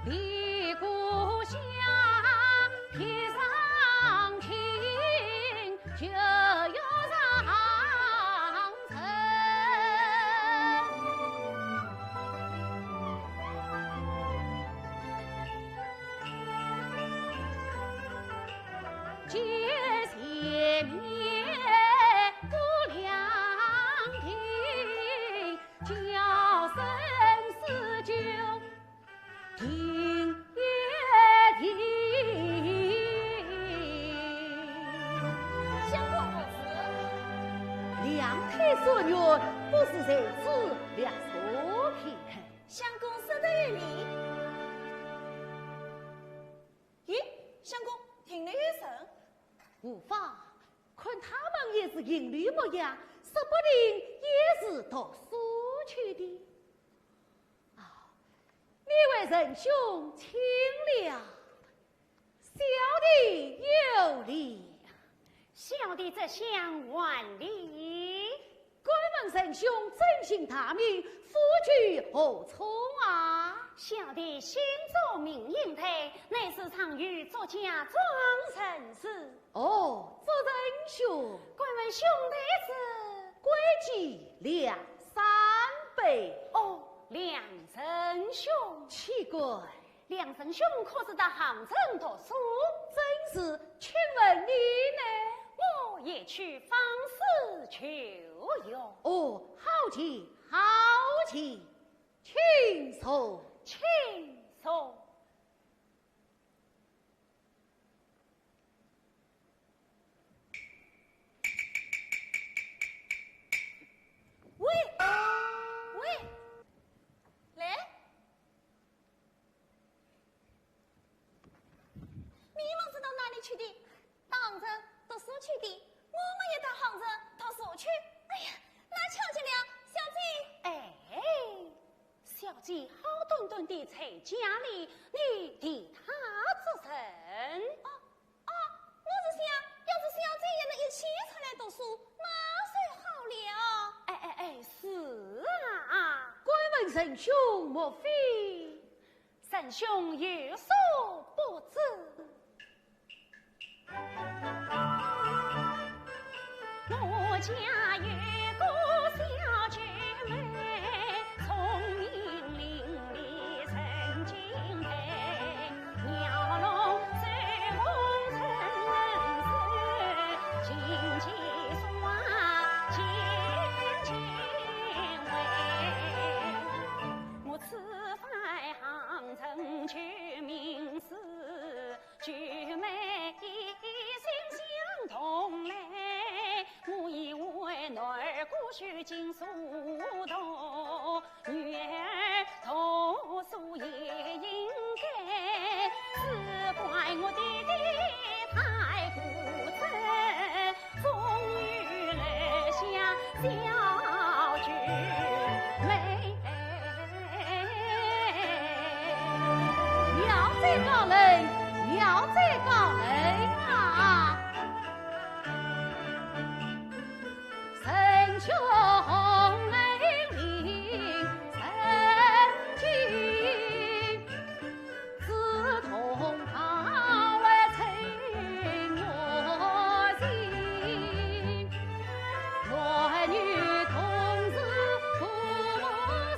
离故乡披上情，就要上城。见前面不良亭，叫声四九。听也听，相公何事？两腿所虐，不是谁子两手皮。相公说得有理。咦，相公听了有神？无妨，看他们也是淫女模样，说不定也是读书去的。你为仁兄请了，小弟有礼，小弟这厢万里。敢问仁兄真姓大名，夫居何处啊？小弟新做名引台，乃是常与作家庄臣士。哦，这仁兄，敢问兄弟是归计两三辈。哦。梁神兄，奇怪，梁神兄可是到杭州读书？真是，请问你呢？我也去方士求哟。哦，好奇，好奇，请说，请说。喂，喂。来，你们是到哪里去的？到杭州读书去的。我们也到杭州读书去。哎呀，那巧极了，小姐。哎，小姐好端端的在家里，你替他做甚？我是想，要是小姐也能一起出来读书，那最好了。哎，是啊。敢问神兄，莫非神兄有所不知？我家有个小姐妹，聪明伶俐神经配，鸟笼随梦成事，琴棋耍尽情味。我此番杭城去名士，举妹一心相同嘞。我以为女儿姑须尽书读，女儿读书也应该，只怪我弟弟太固执，终于留下小菊妹。要这个人，要这个人啊！神兄恩领曾经，志同道为情我心，男女同是父母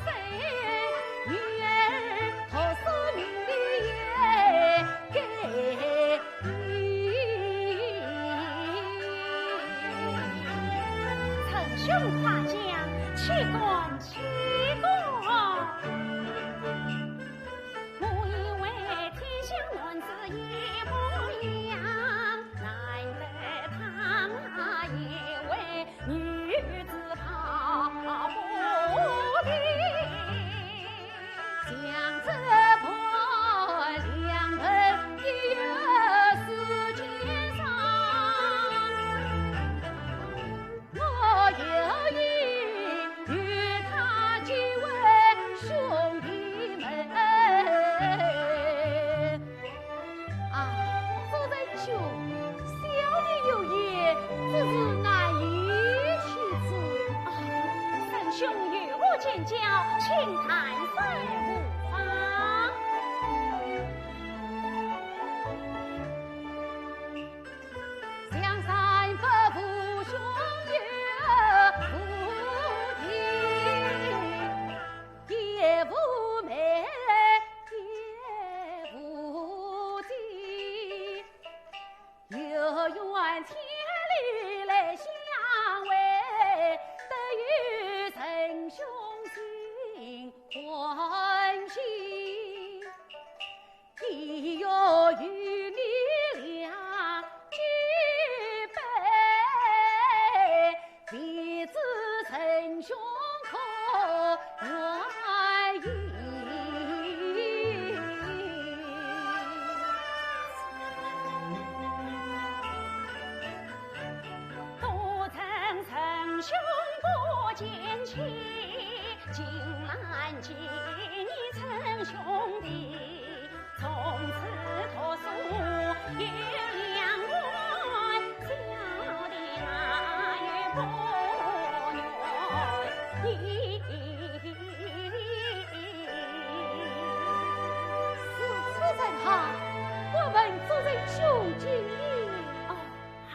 心，女儿读书女也给予。兄夸奖，岂敢岂敢！我以为天下男子一模样，难得他也为女子跑不定。将这破两盆一月世间上，我有意与他结为兄弟们。啊，主人兄，小弟有言，只是难以启齿。三兄与我见教，请谈随无妨。江山不负兄友不提，也无美也无敌，有缘千里来相会，得与陈兄心欢喜。亦有与你俩举杯，弟子陈兄可愿意？都曾称兄不见妻，今难见你称兄弟。从此托诉与两官，小弟那与不愿此人哈，我们主人兄敬意。哦，儿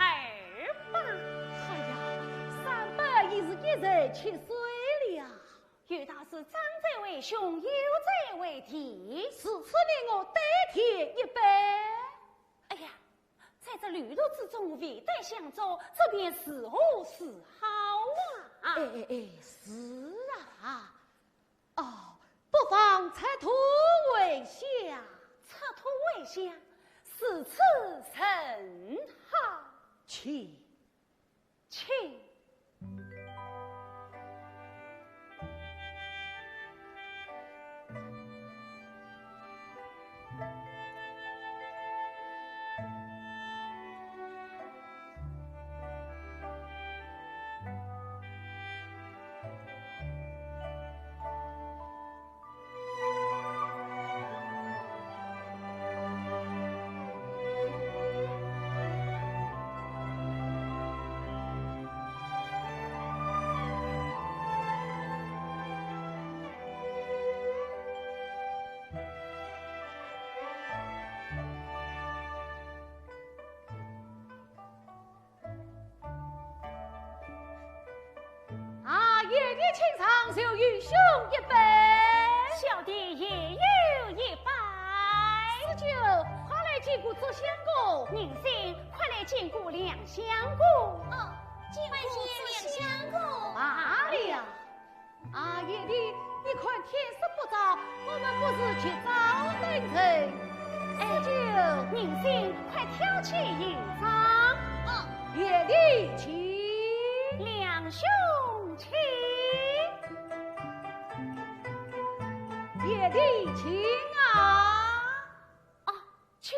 吧，哎呀，三伯已是一人7岁了。有道是长者为兄，幼者为弟。是此令我代替一杯。哎呀，在这旅途之中，未得相助，这便是何是好啊！是啊。哦，不妨拆土为下。侧土为下，是此甚好。请。夜里清唱就与兄一杯，小弟也有一杯。此酒快来见过做相公，宁心快来见过两相公。哦，见过两相公。罢了。夜里你看天色不早，我们不是去早登城。此酒宁心快挑起营帐。夜里请。两兄请。夜里请啊！请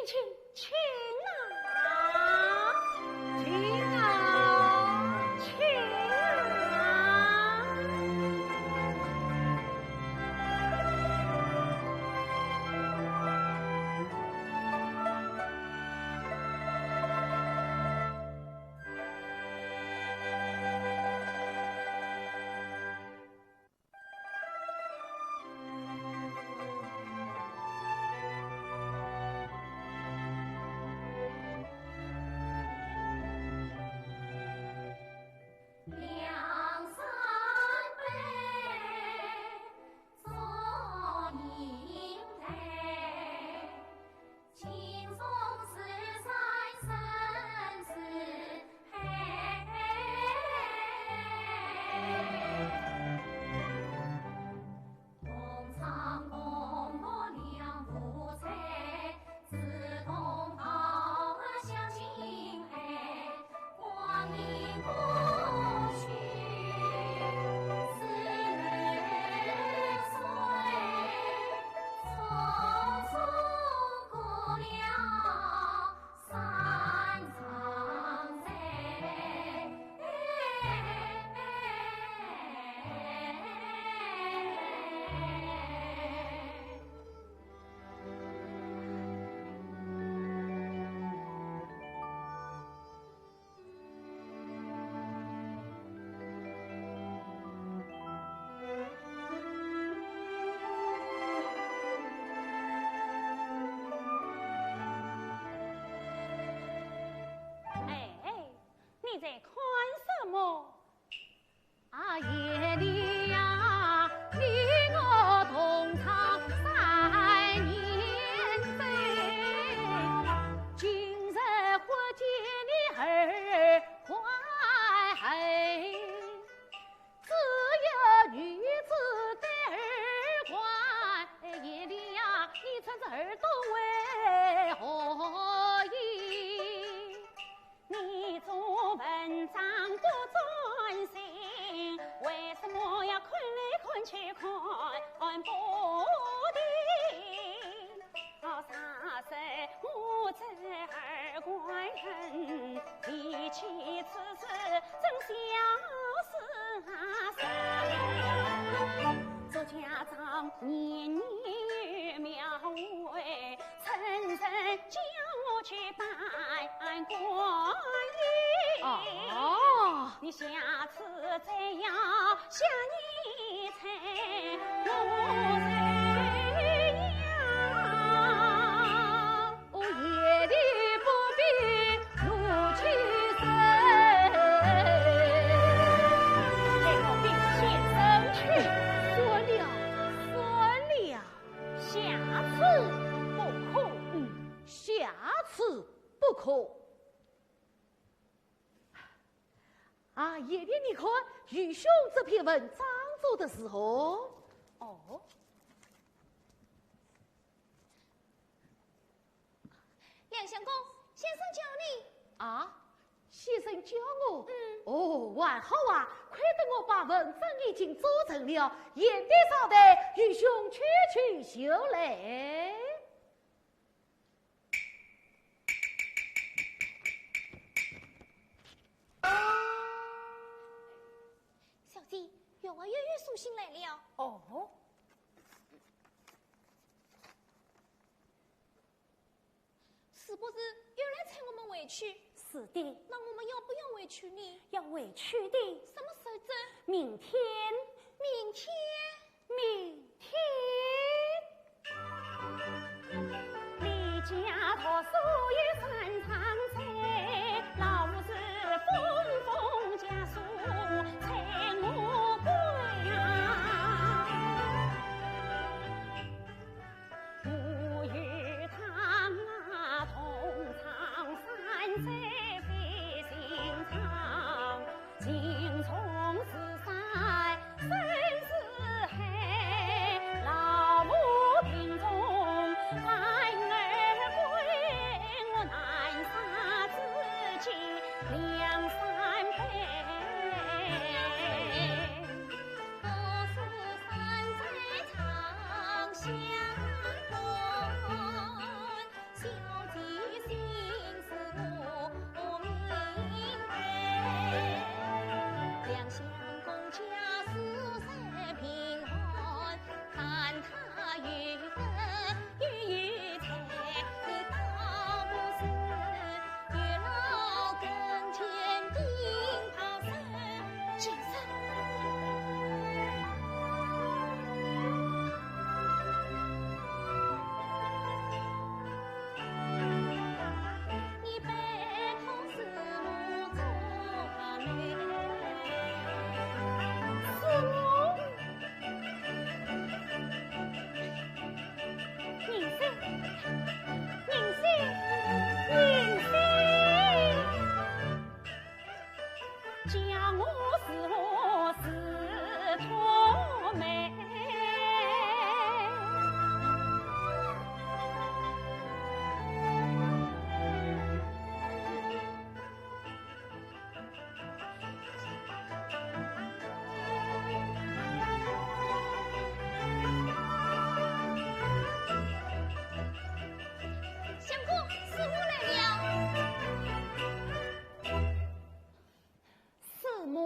看什么？啊，夜里呀，你我同唱3年飞，今日忽见你儿怀，只有女子对儿乖，夜里呀，你穿着耳朵为何意？你做文章不专心，为什么要看来看去看不定？啥时我这儿怪恨，提起此事真消失做家长年年描绘，层层叫我去拜观音。哦，你下次再要下你猜，我谁呀？哦，夜里不必怒气生，这个病先生去，说了，下次不可。下次不可。啊，夜里你看愚兄这篇文章做的时候，哦，梁相公，先生叫你。啊，先生叫我，哦，还好啊，亏得我把文章已经做成了，眼底上的愚兄去修来。小弟，员外月月送信来了。哦，是不是有人猜我们委屈？是的，那我们要不要委屈你？要委屈的。什么时阵？明天，明天。明天，李家托所有山长在，老夫是风风家书催我归啊。我与他同唱山水飞心肠，尽从四塞生死海，老母庭中孩儿归，我南沙至今两三杯。多数山在长相伴，小弟心思我明白。两相公家事甚平安，看他与得与财，你倒不是月老跟前顶袍衫，先生。你背后是母做媒，是我，宁生，宁生，宁生，叫我是托媒。相公，是我来了。师母，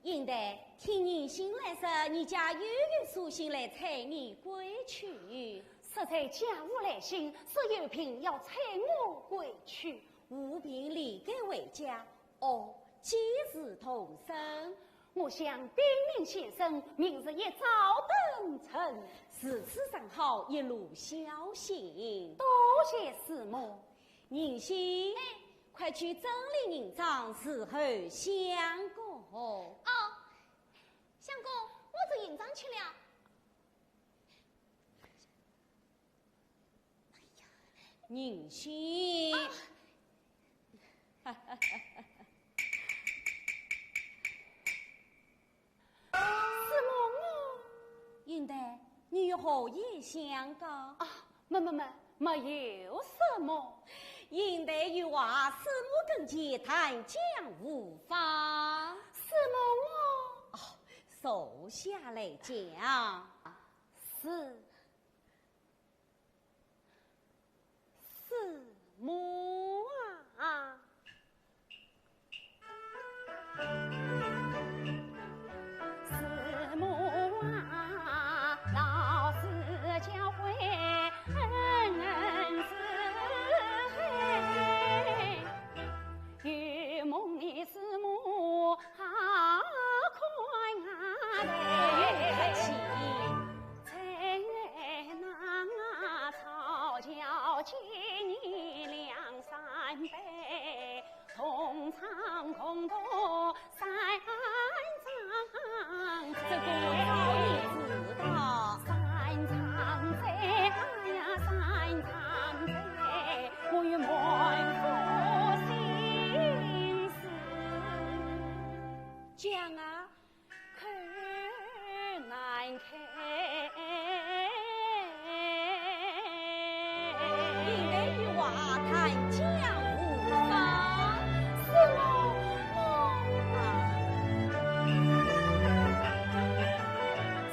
应得听你信来时，你家悠悠书信来催你归去，实在家务来信，是有凭要催我归去。务必立改为家。哦，今日同生，我向禀明先生，明日也早登城。如此甚好，一路小心。多谢师母。宁心，哎，快去整理营帐，伺候相公。哦，相公，我这营帐去了。宁心，是梦哦。应得你何以相告？啊，没有什么。应得与娃师母跟前谈讲无妨。是梦哦。收下来讲。是母啊。师母啊，老师教诲恩是非，与梦里师母好快客气。才那草教亲你两三杯，同唱共度三场。这个早已知道。三场贼，哎呀三场贼，我与满腹心事。讲啊，可难开。应得与娃谈讲无妨。是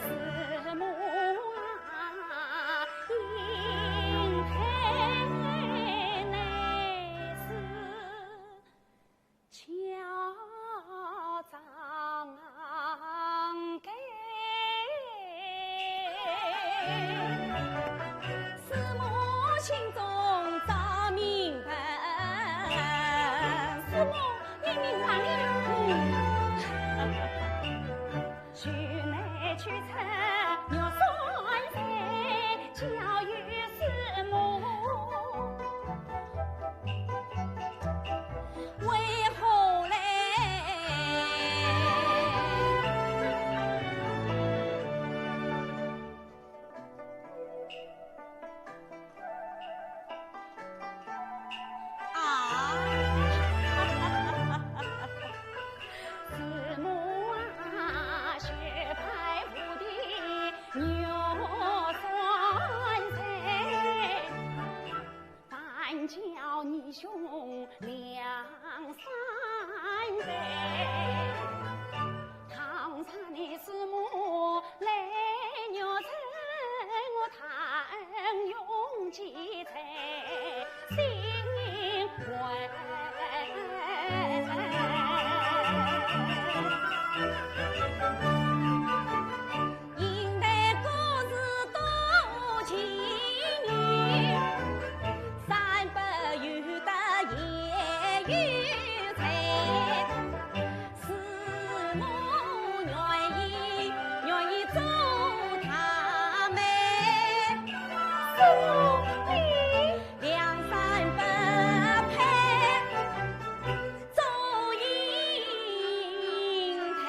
师母啊，应配乃是乔张给。师母心中早明白。师母，你明白了？去内去测牛酸菜，教育师母。为何嘞？师母啊，学排舞的牛酸菜，反教你兄两三杯。唐山的师母来牛城，我谈用几才心怀。应得故事多情女，三百有的也有才。师母愿意做他妹。师母你两三百配，做英台。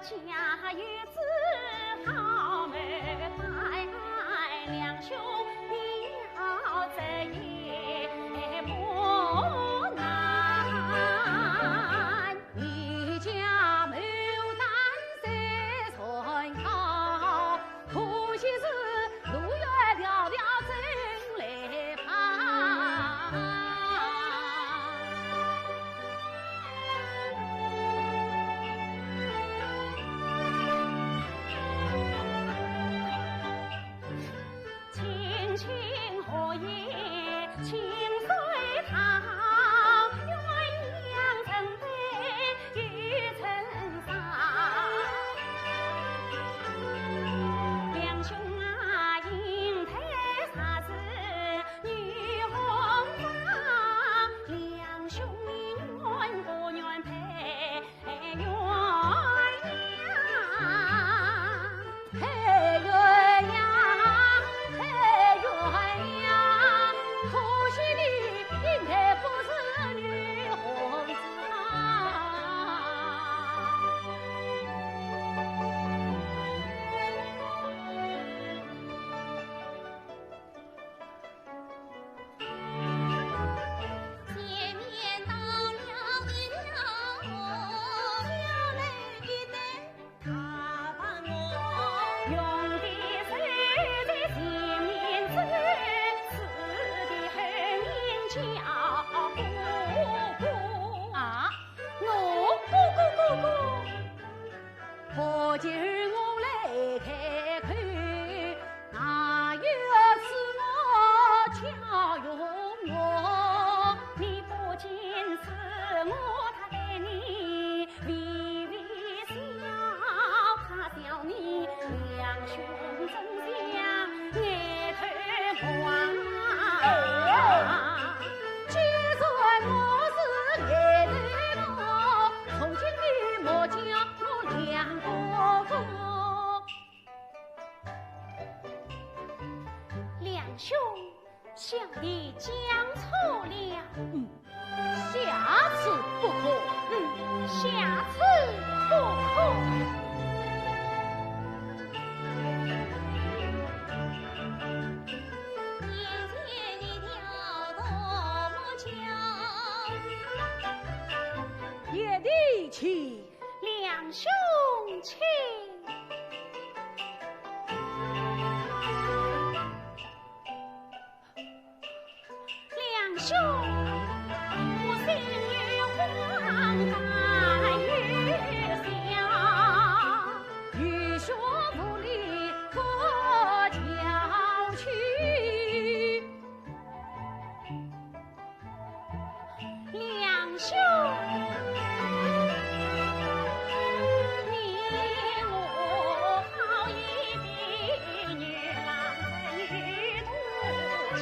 家有子好门拜，两兄要这也不难。你家牡丹山村好，可惜是路远了了真来怕。青青荷叶清水塘，鸳鸯成对玉成双。两兄啊，银台啥子女红妆，两兄你愿不愿配鸳鸯？嘿鸳鸯，嘿鸳鸯，可惜你应该不是女红妆。见面到了一条路，小妹一对他把我。用的手在前面走，死的后面叫姑姑。啊，我姑姑，可今儿我来开口，哪有是我巧用我？你不仅是我，他对你微微笑，他笑你两兄真像眼头光。既然我是眼头毛，从今你莫叫我两哥哥。两兄，小弟讲错了，下次不可。下次不可。眼前一条多么桥，也得去。两兄亲，两兄，我心有慌，肝有想，与兄府里过桥去，两兄。你我好一对女郎女渡桥，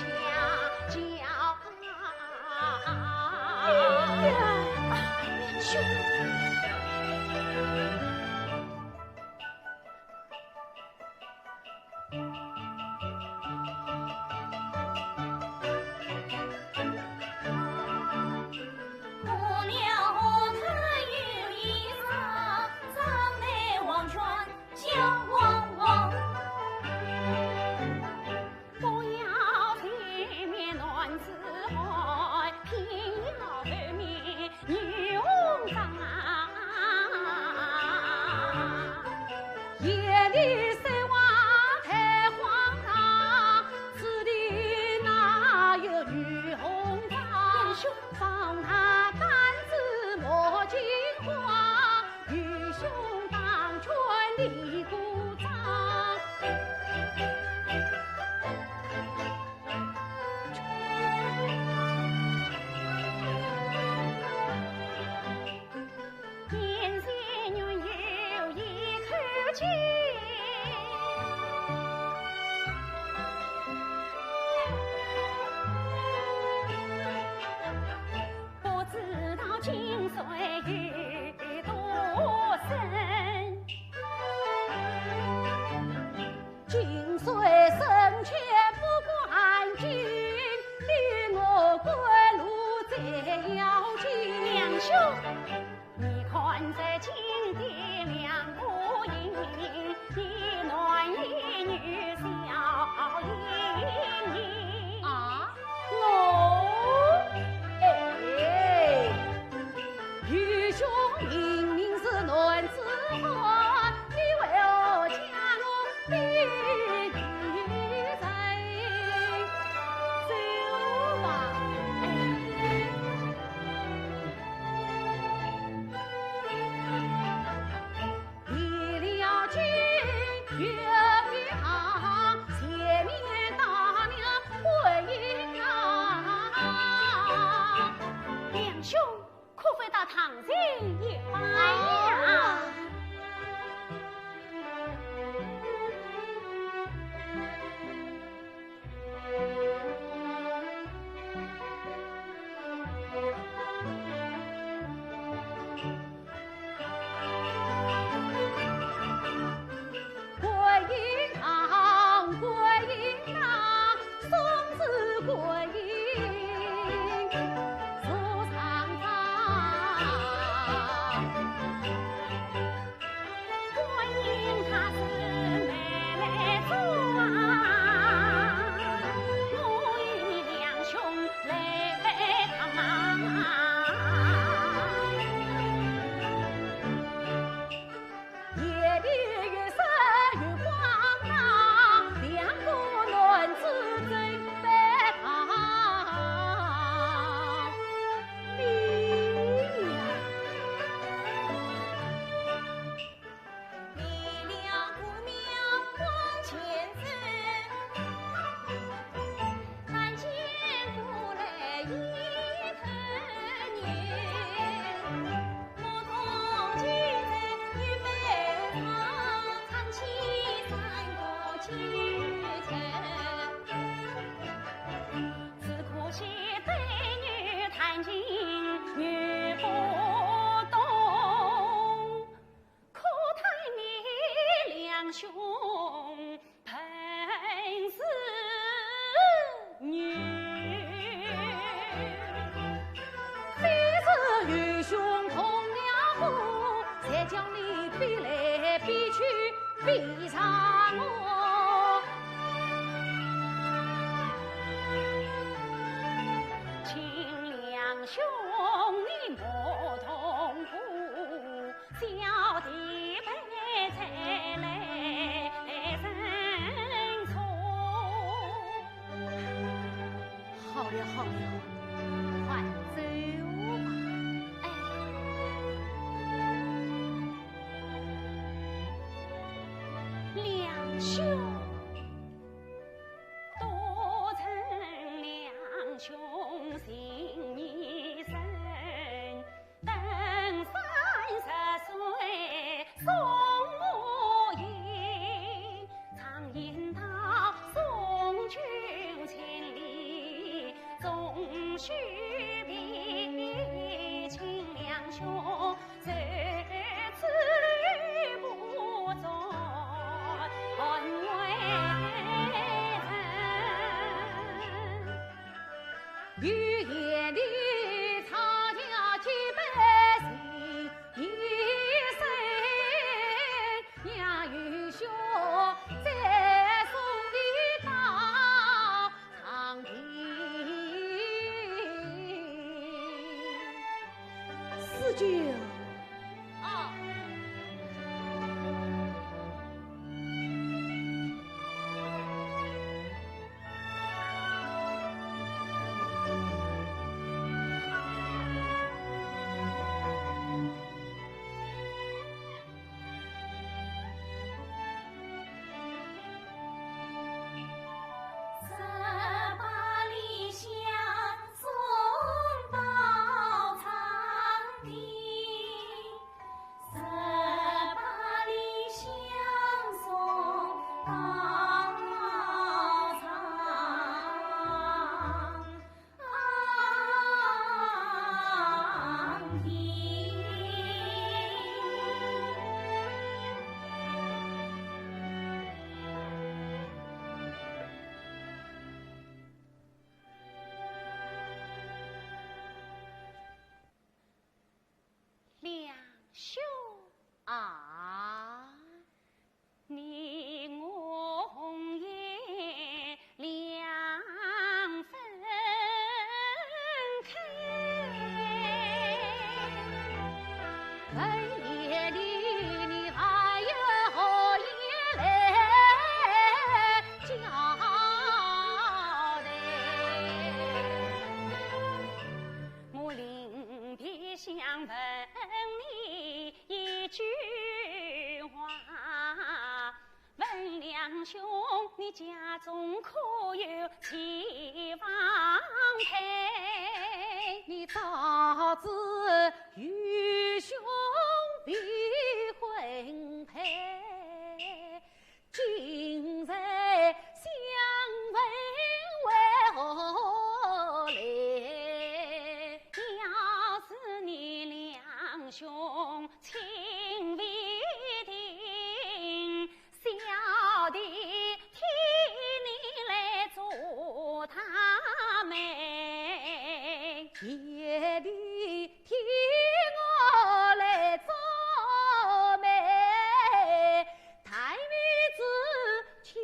闭上我，亲两兄你莫痛苦，小弟辈才来认错。好了好了，快走吧。两兄，多承两兄心一生，等30岁送我迎，常言道送君千里，总须比亲两兄这次吕不中。恨为人，语言里差价几百姓一生，杨玉兄再送你到长平。四舅。两兄啊，你我红颜两分开，本夜里你还有何言来交代？我临别相问你一句话，问两兄你家中可有妻房配？你早知与兄必婚配，今日相问为何来？要是你两兄情未定，小弟替你来做他夜里听我来奏媒，太妹子千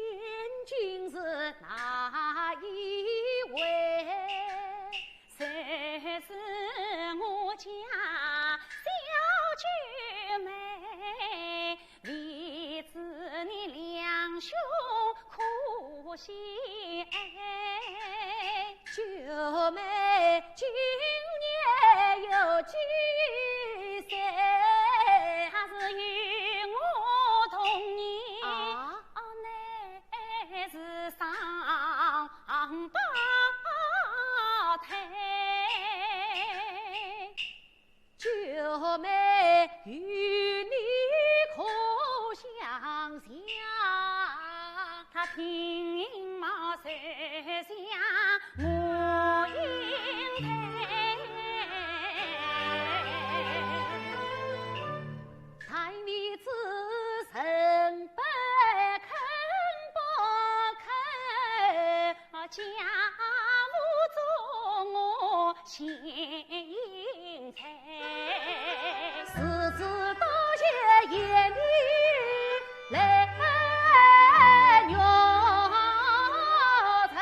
金是哪一位？这是我家小菊妹，为子你两兄苦心。九妹今年有几岁？还是与我同年。啊，乃是上八胎。九妹与你可相像？他听马手下我应配，太妹子曾不肯不肯，家务做我献银财。时时都在夜里来尿菜，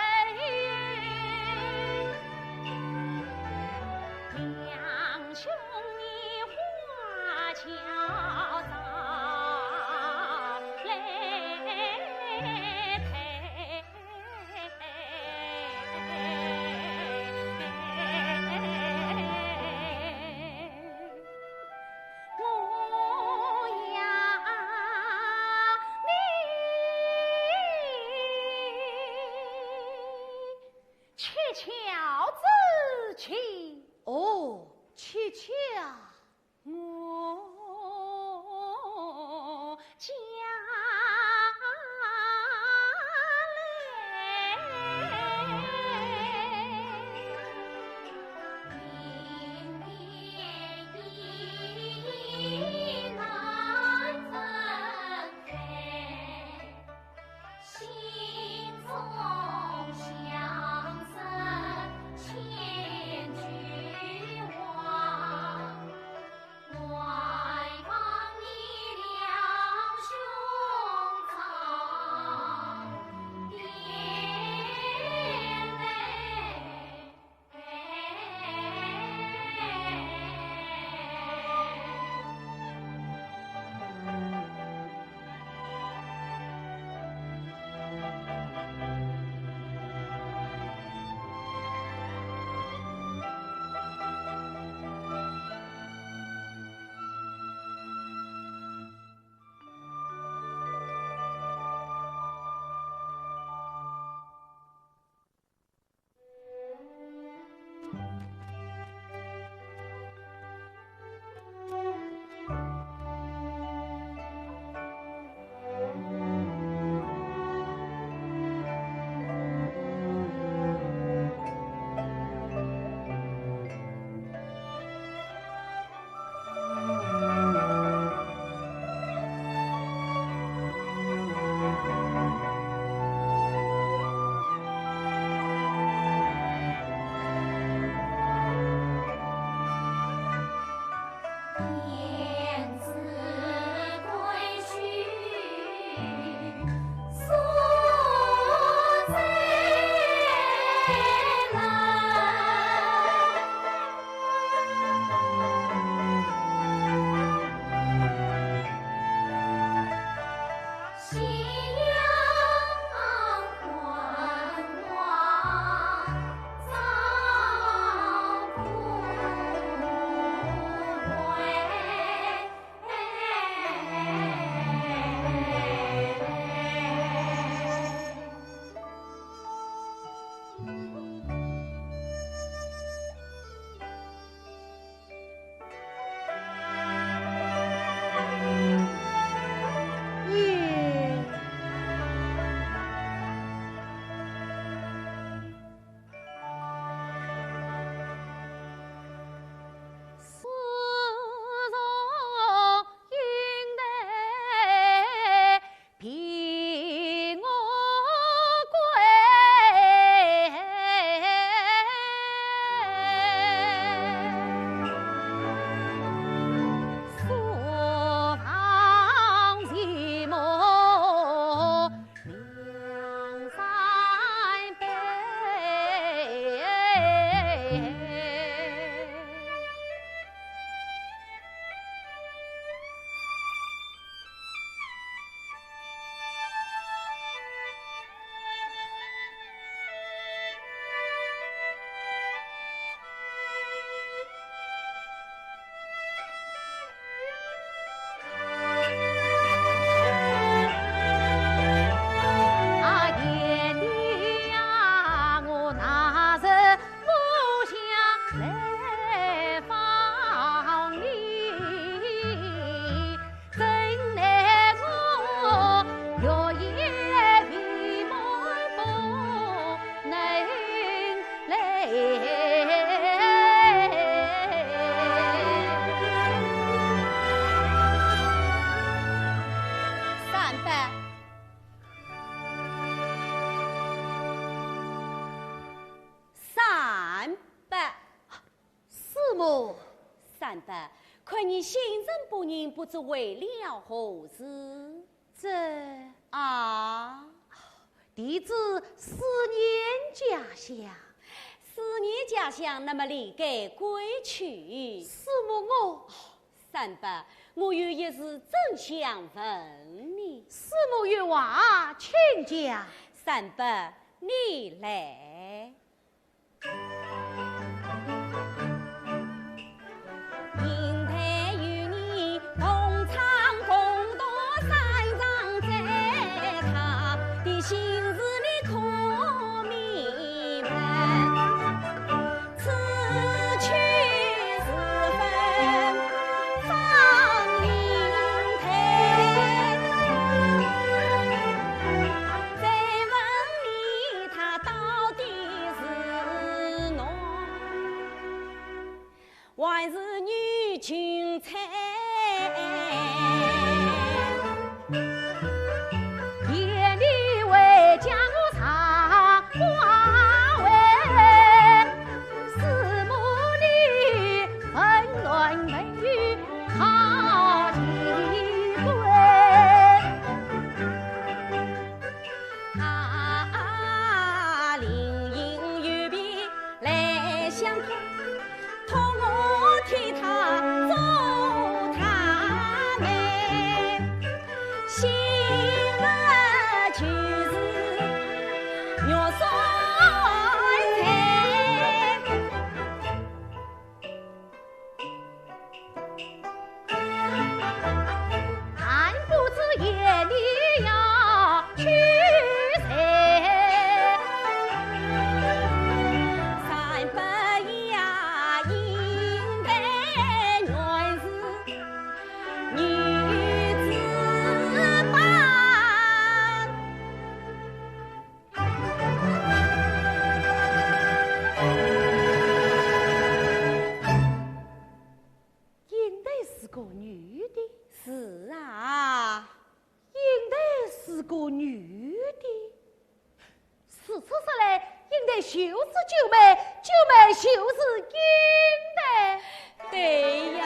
两兄你花俏上来抬。我呀你乞巧之情，哦，萋萋啊，我家万三伯，看你心神不宁，不知为了何事？这啊，弟子思念家乡，思念家乡，那么离家归去。师母我，三伯，我有一事正想问你。师母有话请讲。三伯，你来。应该与你同唱共度三场在他的心事你可明白？此去是分芳林台，再问你他到底是侬还是女君才？夜里为将我唱花为，师母你纷乱纷语好奇怪。他灵应玉笔来相通，托我替他做他妹，心儿就是肉酸菜。但不知夜里要去谁？三伯呀，应该原是女子般。应该是个女的，是啊，应该是个女的。是出上来，应该修是九妹，九妹修是应的。对呀。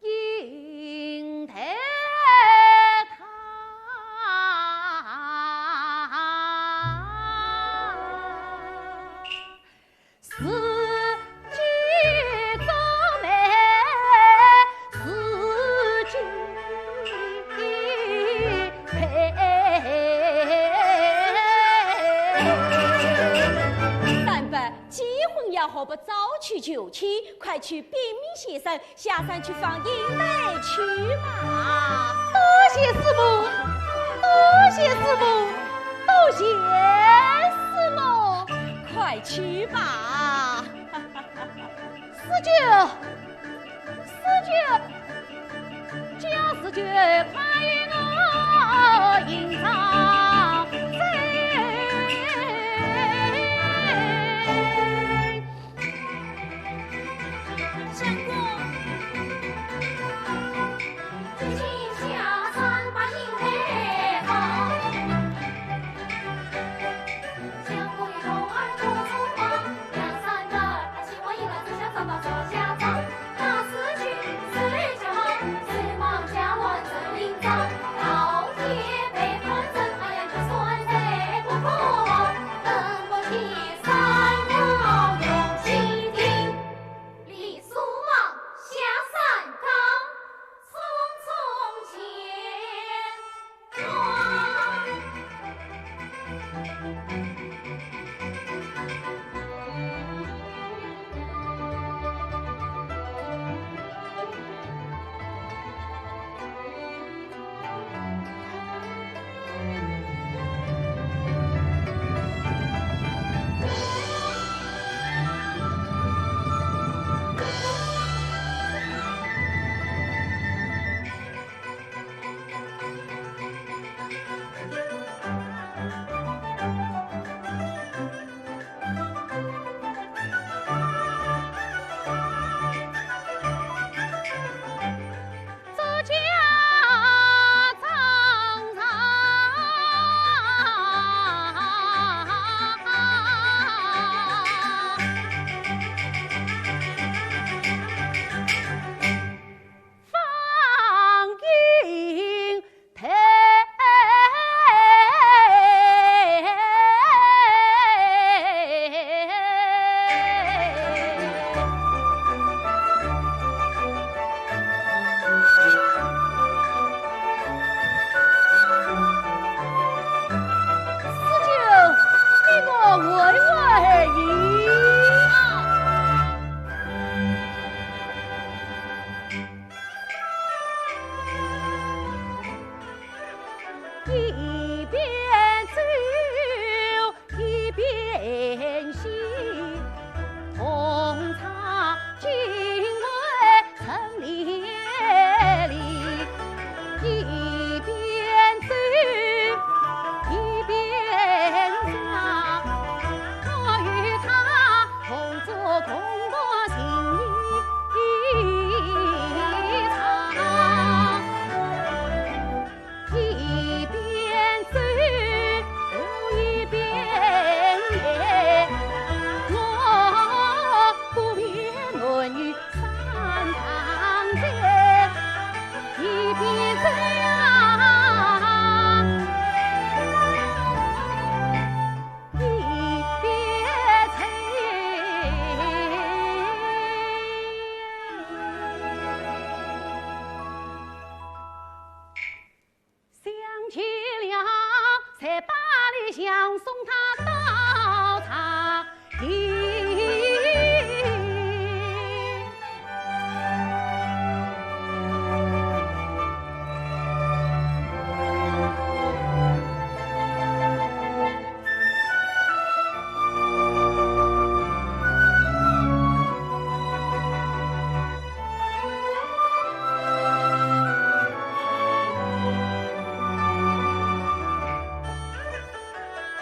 应得他是举周妹，是举三伯，结婚也好不早娶就娶，快去禀明先生，下山去放迎来去嘛。多谢师母，多谢师母，多谢师母。快去吧。四舅，四舅，叫四舅快与我吟唱相公，最近下山把迎来好，相公与童儿出出房，两三个他喜欢一个只想找到说下场，那死去是就好，是忙家乱真领章，老天被关真，哎呀就算谁不过往，等不起三高用心听。李苏莽下山岗，匆匆前往。微一。一边走一边行，同唱京味陈列里。一边走一边唱，我与他同做共过情一场。一边走一边念，我不免论语三堂间。一边走呀，一边想起了在巴黎相送他到茶厅。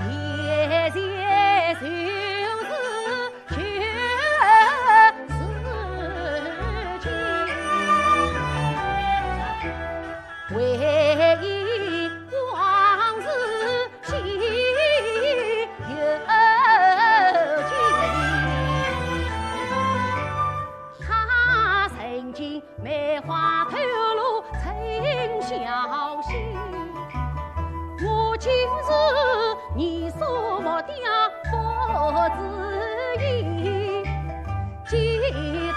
夜夜就是全世情，唯一往事心有情。他曾经梅花透露曾小心，我今日你所莫的不知意，记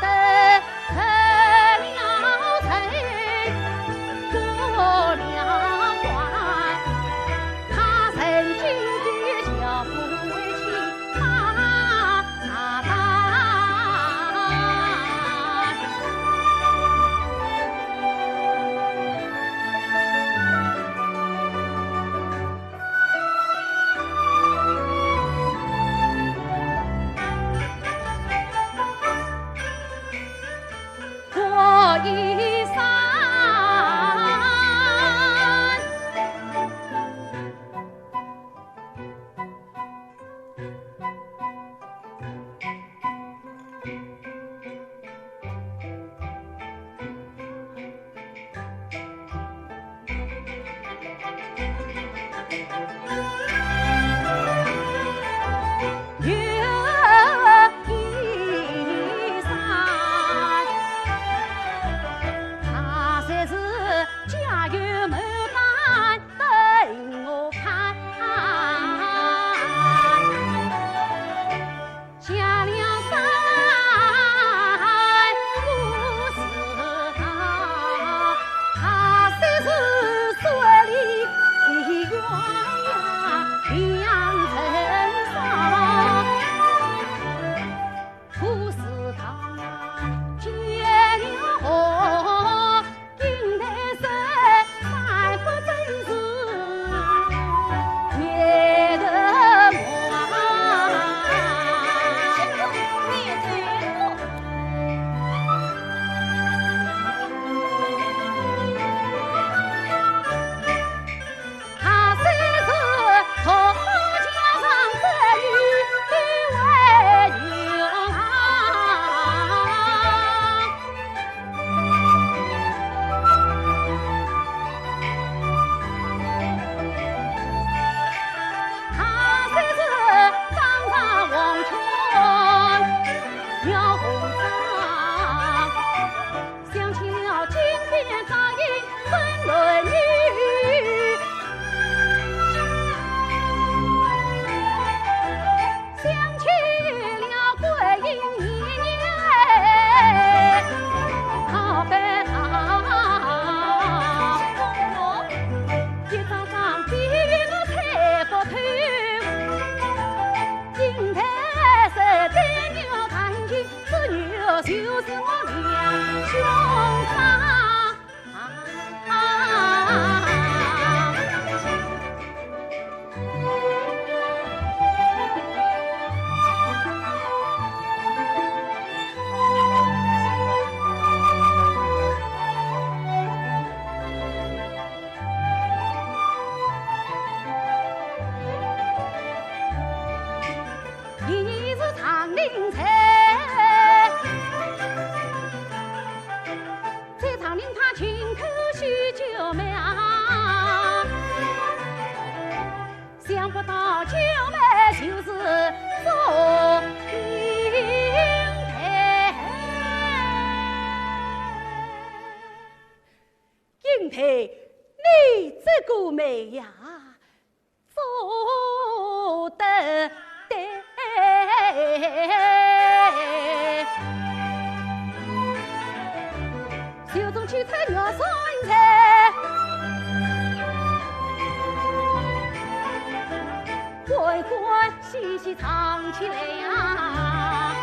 得成了城，过了关，他曾经的小夫为妻把茶淡。小九妹就是做英台。英台，你这个妹呀，做得对。手中去菜鸟烧菜，乖乖细细藏起来呀。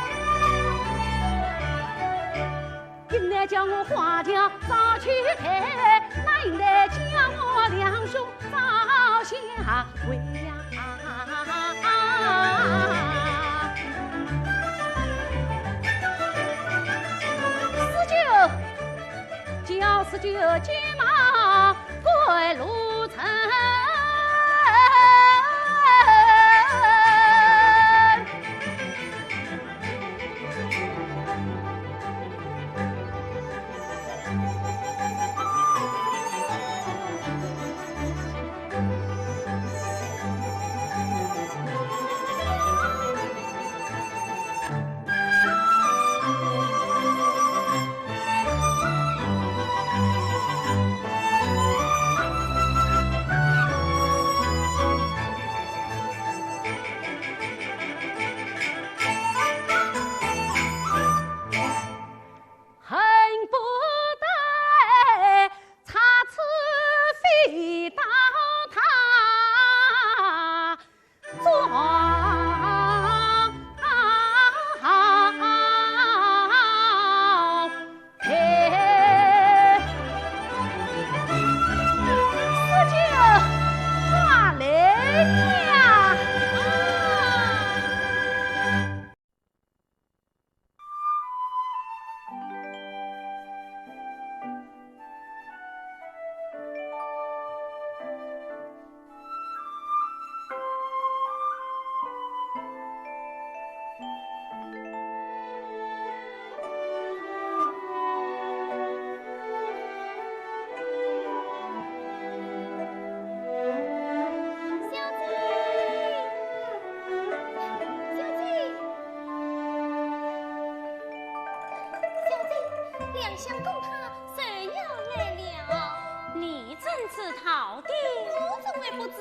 应来叫我花轿早去抬，那应来叫我两兄早下回呀。四九急忙归路程，两相公他谁要来了？你怎知道的？我怎会不知？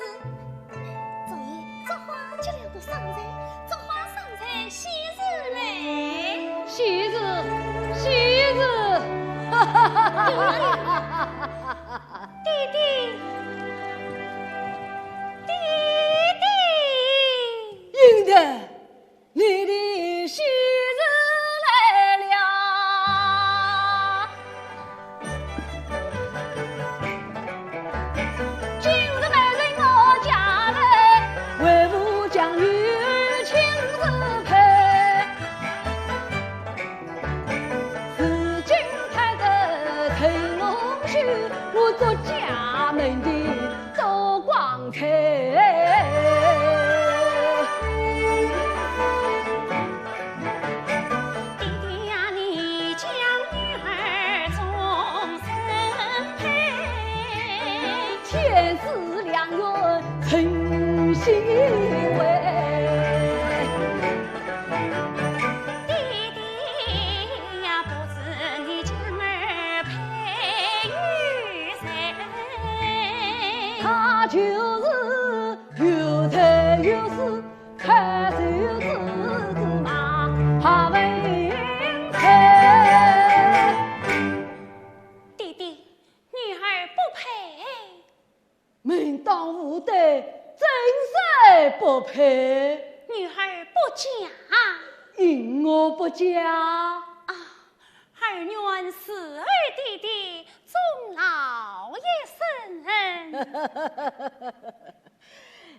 昨夜这花接了个上菜，这花上菜喜日嘞！喜日，喜日！弟弟，弟弟，英台，你的喜日来了。今日美人我家来，为父将女儿亲自陪。紫金台的腾龙须，我做家门的周光彩。弟弟呀，你将女儿终身陪，千丝良缘诚心为。弟弟呀，不知你将儿配与谁？他就是有才有势，看手指马他文才。弟弟，女儿不配，门当户对，真是不配。女儿不嫁。因我不嫁，啊，儿愿死儿弟弟终老一生。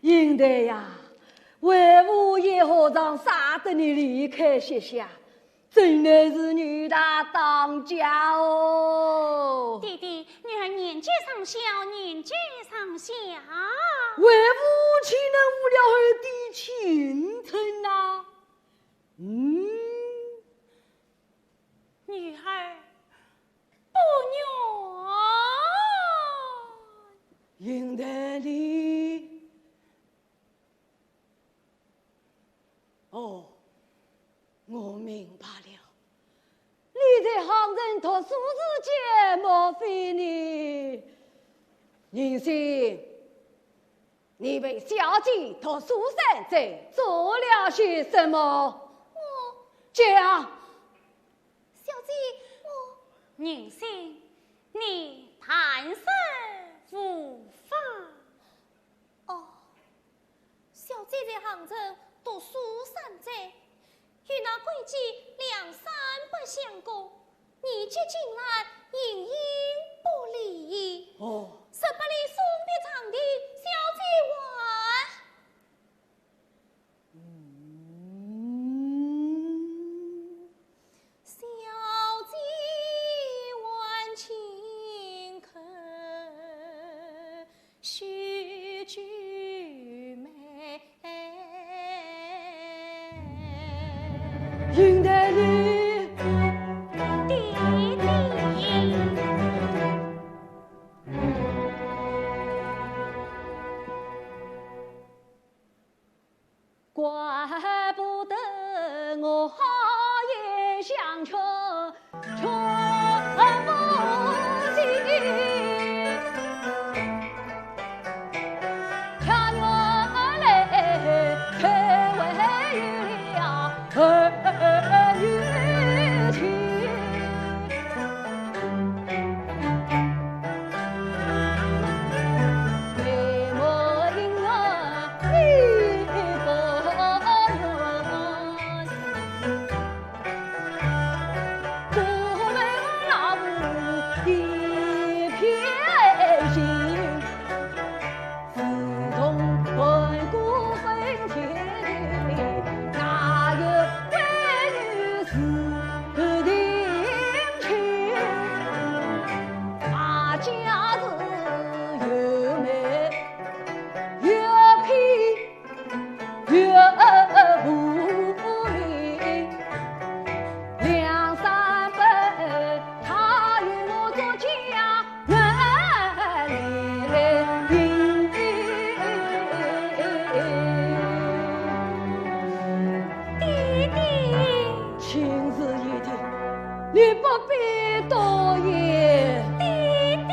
应得呀，为父也何尝舍得你离开歇下？真乃是女大当家哦。弟弟，女儿年纪尚小，年纪尚小，为父岂能误了儿的前程呐？女儿不愿。应得你哦，我明白了。你在杭人读书之间，莫非你？宁心，你为小姐读书三载，做了些什么？我讲。小姐，我宁心，你谈事无妨。哦，小姐在杭州读书三载，与那贵姐2、3不相共，你接进来隐隐不离。哦，十8里送别长亭，小姐还。小姐还请客，须句美。云台里弟弟，怪不得我也想吃春不尽，恰原来开为了儿女情。美莫因儿你不愿，不为老母一片心，自从魂骨分天，哪有闺女是定亲？大家子又美又皮又无名，2、3本他与我做家弟弟，情字一定，你不必多言。弟弟。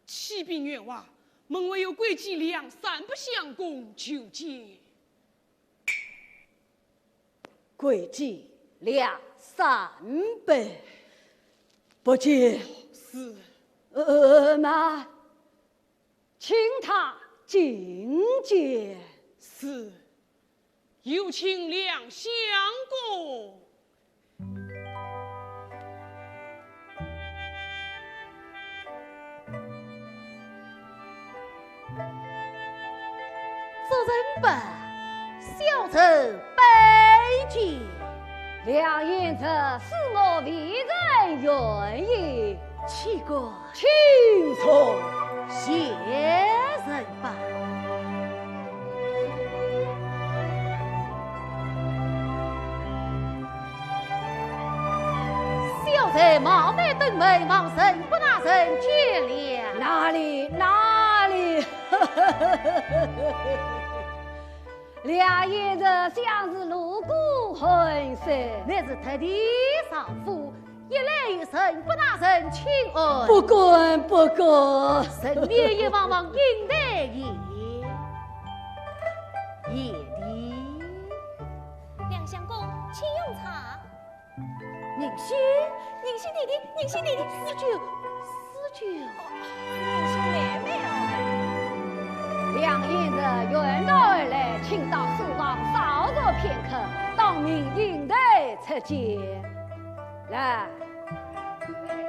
启禀员外，门外有贵伎2、3不相共，求见。贵计2、3百，不见。是。那请他觐见。是。有请2相公。主人本，小臣拜见。梁言者是我为人愿意，起过请从。谢人吧。小臣冒昧登门，望神不大人见谅。哪里？梁言者像是路过魂色，乃是特地上夫，一来有神不大人请安。不敢。身边也往往应待夜里。梁相公，请用茶。宁心弟弟，死酒。宁心妹妹哦。梁言者远道而来，请到书房稍坐片刻，当面应待出见。来，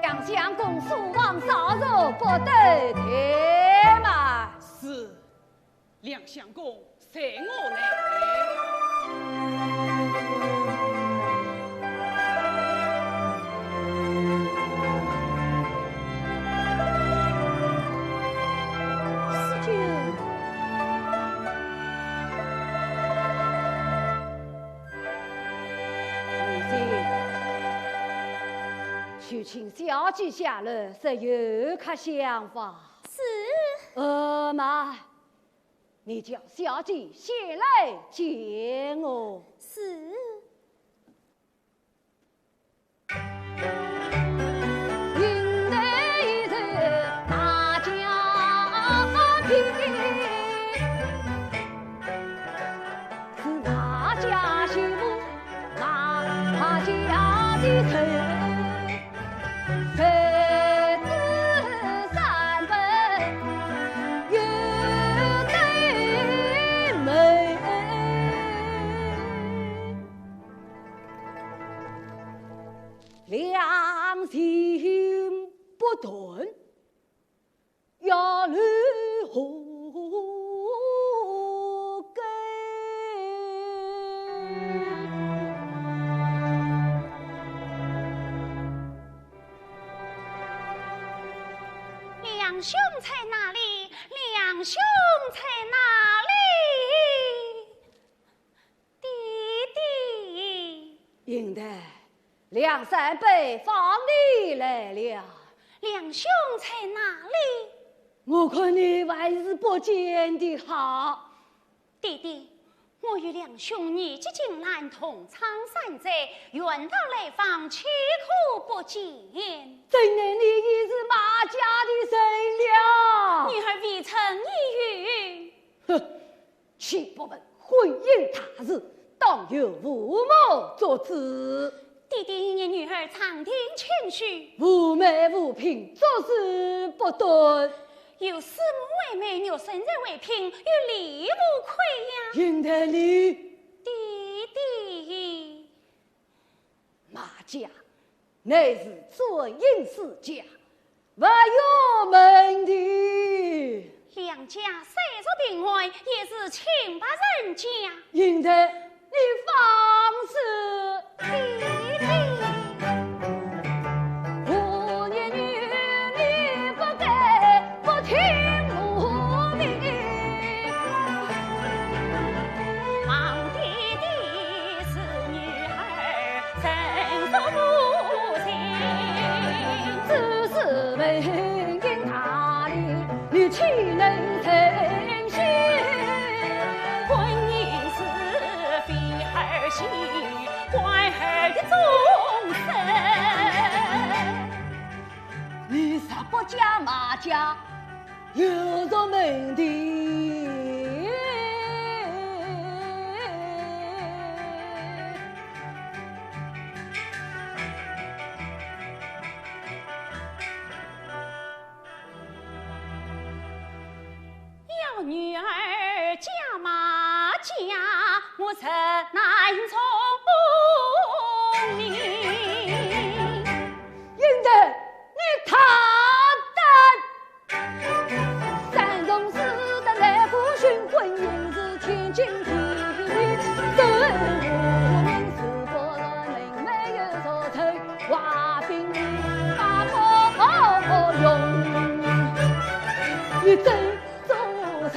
梁相公书房稍坐，不得怠慢。是。梁相公，随我来。就请小姐下来，是有可想法。是。妈，你叫小姐先来见我。是。云南一人大家贫，是哪家媳妇哪家的头。良心不顿，要如何改？两兄在哪里？两兄在哪里？弟弟。应得。梁三伯放你来了，两兄在哪里？我看你还是不见得好。弟弟，我与两兄年纪近难，同窗山寨，远道来访，岂可不见？怎奈你已是马家的人了。女儿未曾一语。哼，岂不闻婚姻大事，当由父母做主。弟弟，你女儿常听谦虚，妩媚无品，做事不端。有师母为媒，有生人为聘，与礼无亏呀。应得你，弟弟，马家乃是尊严世家，不有门的。两家虽说平安，也是清白人家。应得你放肆。弟弟，我言语你不该不听我命。望弟弟是女儿，怎说不行？只是为因大礼，你岂能承心？婚姻是非儿戏，关儿的终身。你啥不家马家有着门的？要女儿嫁马家，我怎难从命？应得你他胆，三从四德来不寻，婚姻是天经地义。对我们是否人民没有所求，话兵把破用，你真做成。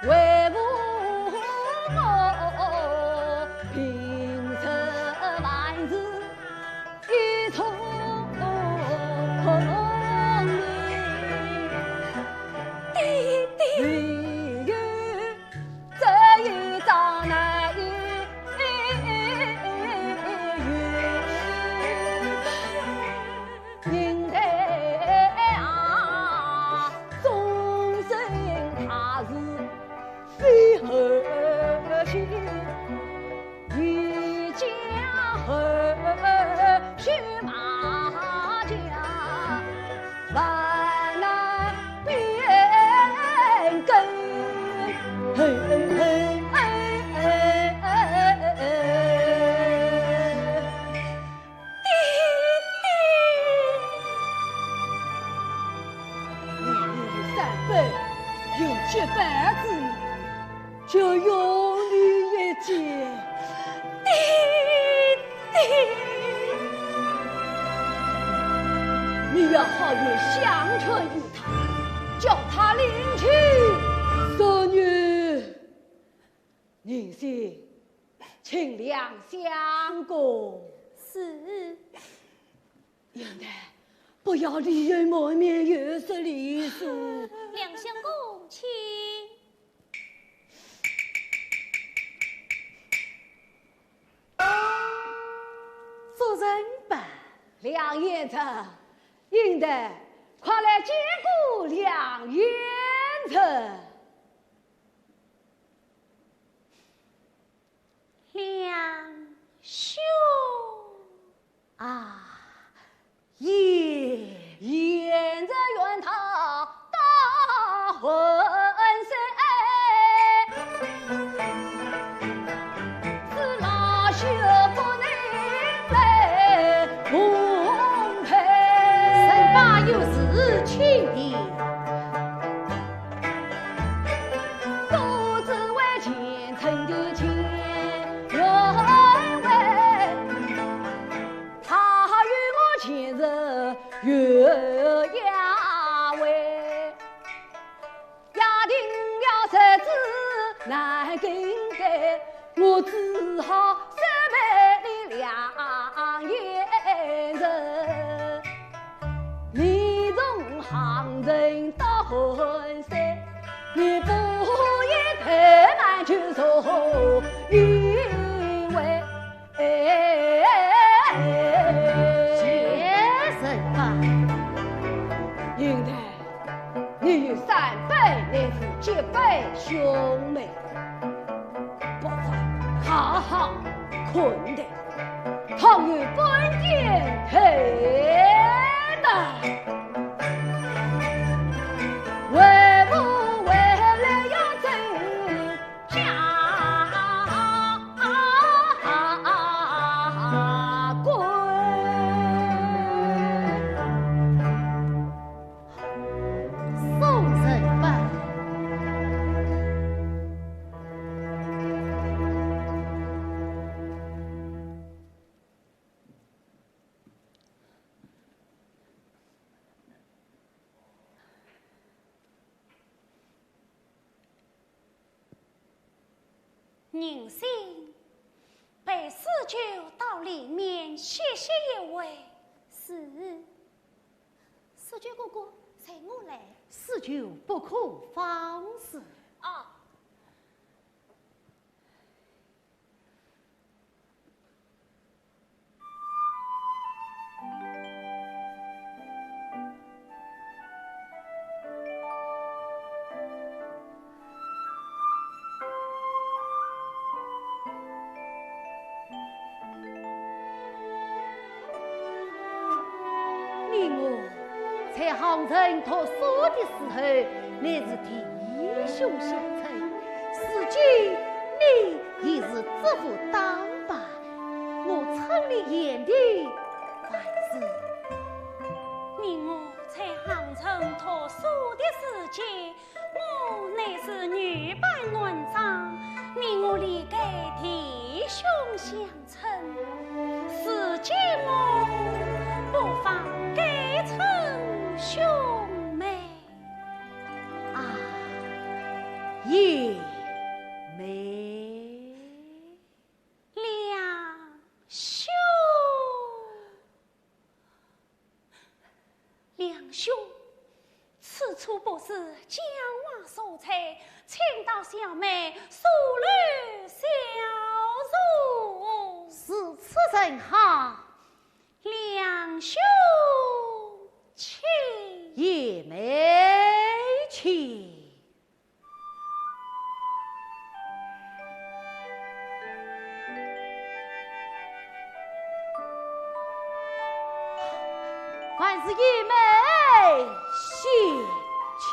为父我平生万事一从弟弟，唯有这一桩难应得啊，终身大事非儿媳，一家儿须马家，万难变更。三辈有结拜之女，就永你一见。弟弟，你要好言相劝于他，叫他领去孙女。宁心，请两相公。是。应该不要利人磨面，有失礼数。两相公，请。做人吧，梁彦成，应得快来见过梁彦成。梁兄啊，沿着愿他大婚是老朽不能来奉陪。神爸有事请你。都只为前程的前人为，他与我前日月牙为，压定了日子难更改，我只好收买的两眼人。你从杭人到浑山，你不应太慢就走，因为先生吧，应该你有3辈乃至7辈兄妹，不妨好好困待，倘有本店开的。为不为了要增加贵？送人吧。宁心被四舅到里面歇歇一位。是。四舅哥哥，随我来。事就不可放肆。啊。你我在杭城读书的时候，乃是弟兄相称。如今你已是知府当爸，我村里眼的凡事。你我在杭城读书的时节，我乃是女扮男装，你我里该弟兄相称。如今我不妨改称兄妹。啊，也没两兄，两兄，此处不是江湾所采，请到小妹速率小如。是此人好，两兄，请也没去。凡是一枚血气。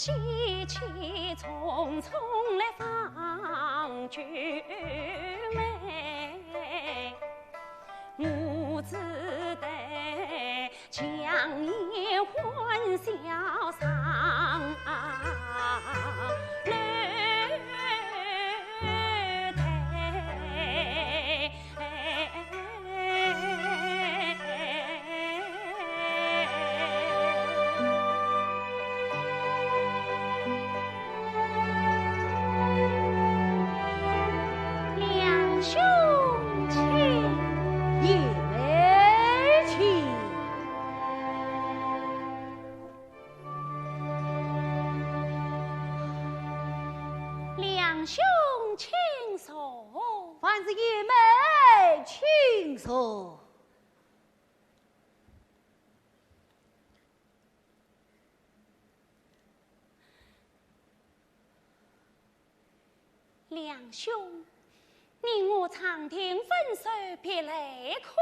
喜气匆匆来访君美，我只得强颜欢笑上楼台。两兄亲也亲，两兄请坐。凡是爷们请坐。两兄，你我常听分手别来可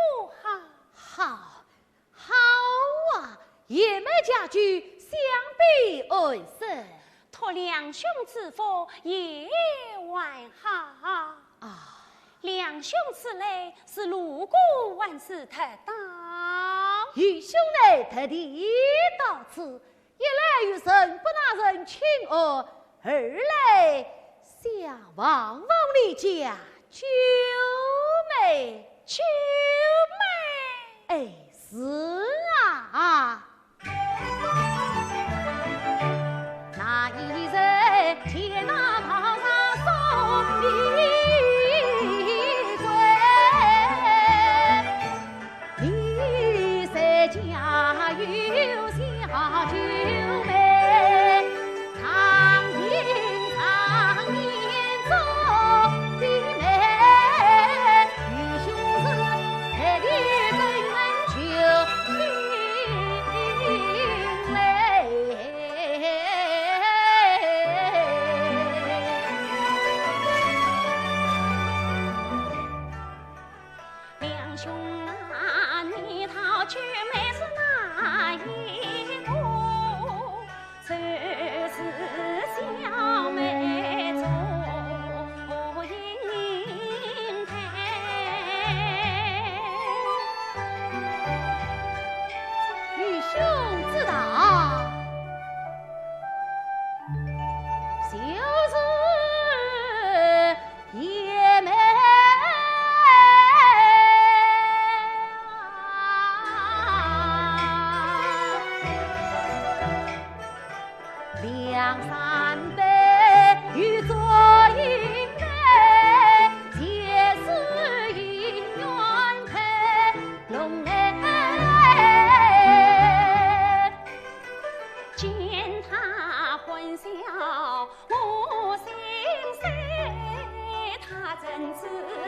好？好，好啊！爷们家居相比安生托两兄此福也还好。啊。两兄此来是路过万事特到，与兄妹特地到此，一来与人不拿人请安，二来想望望你家九妹。九妹，哎，是啊，那一日见那跑上送礼归，你在家有小九妹，常听常年做的妹，与兄是特地跟人求亲来。两兄啊，你讨九妹是哪一个？就是小妹做银台。与兄知道，就是爷们两三杯与做银杯，皆是姻缘配，龙来。见他欢笑我心碎，他怎知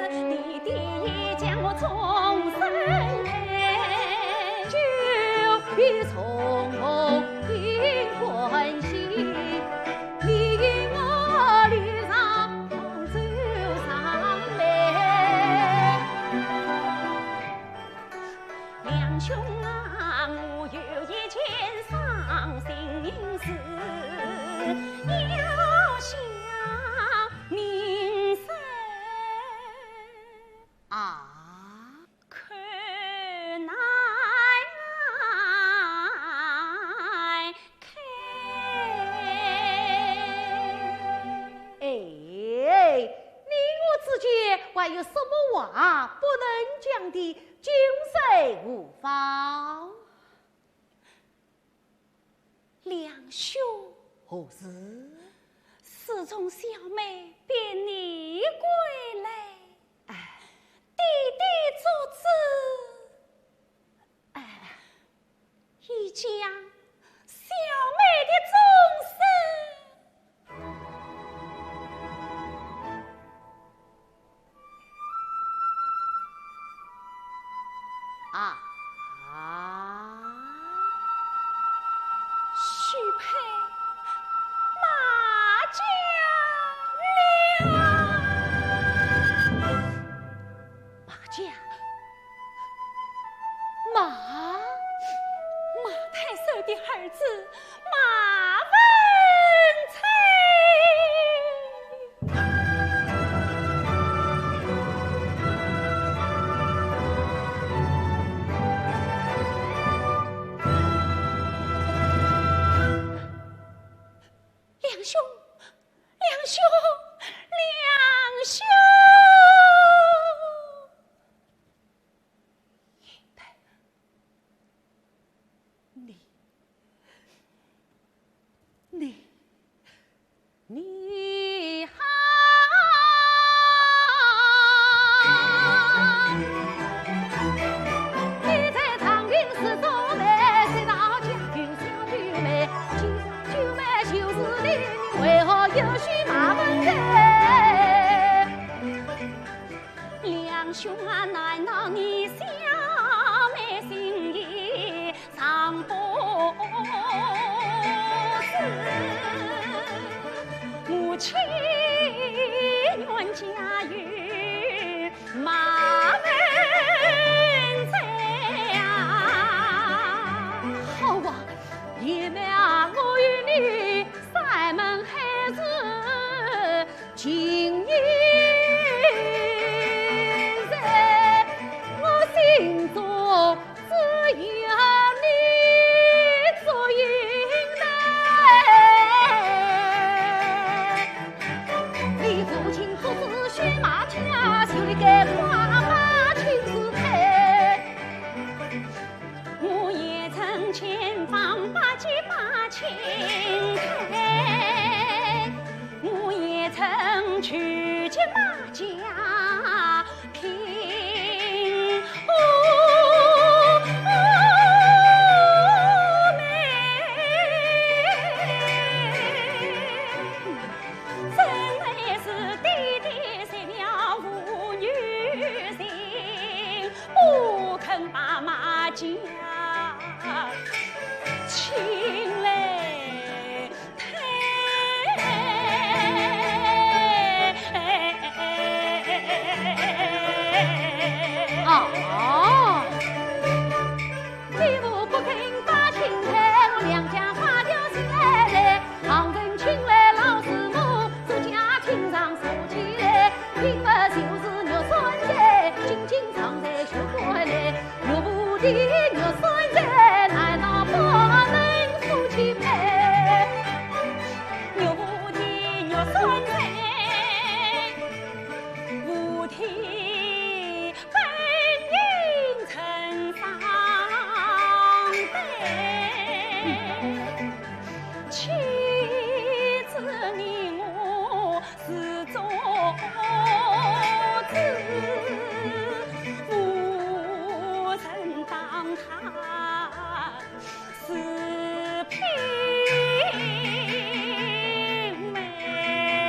弟弟已将我终身配？就比从容应欢喜，你我绿上走上来。两兄啊，我有一件伤心事，要向明生啊，看来看。哎，你我之间还有什么话不能讲的？今世无妨。两兄，何事？自从小妹便你归来，弟弟做主，已将小妹的终身。许配马家了。马家，马太守的儿子马文去见马家平。把马家请来啊！你父不肯把亲来，我娘家花掉心来，旁人请来老师母，自家庭上说起来，凭么就是肉酸菜，紧紧藏在血管内。肉不的肉酸菜，难道不能夫妻配？牛不的肉酸菜，无题本应称上辈。妻子你我是种子，无人当他是平妹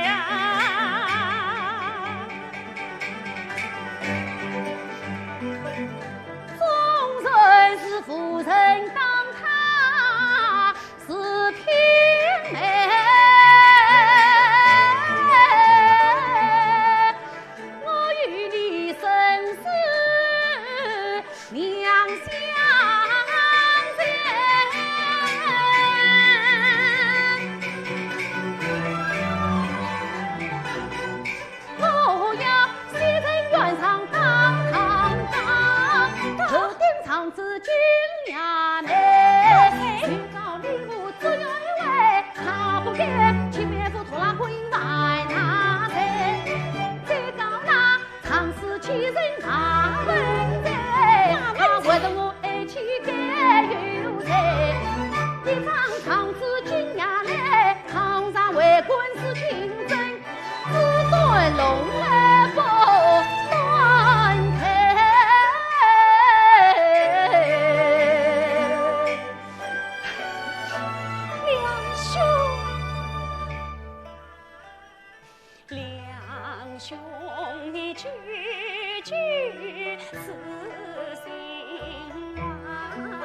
啊。众人是夫人当他是平妹，我与你生死两相见。我要西人原上当头顶长子君衙内，去告礼物只有一位，他不给前面夫拖拉婚姻来那谁？再告那长子欺人大问罪，他为着我爱妻该有罪。一张长子君衙内，堂上为官司清正，只对龙儿不断开。两兄你句句是心话，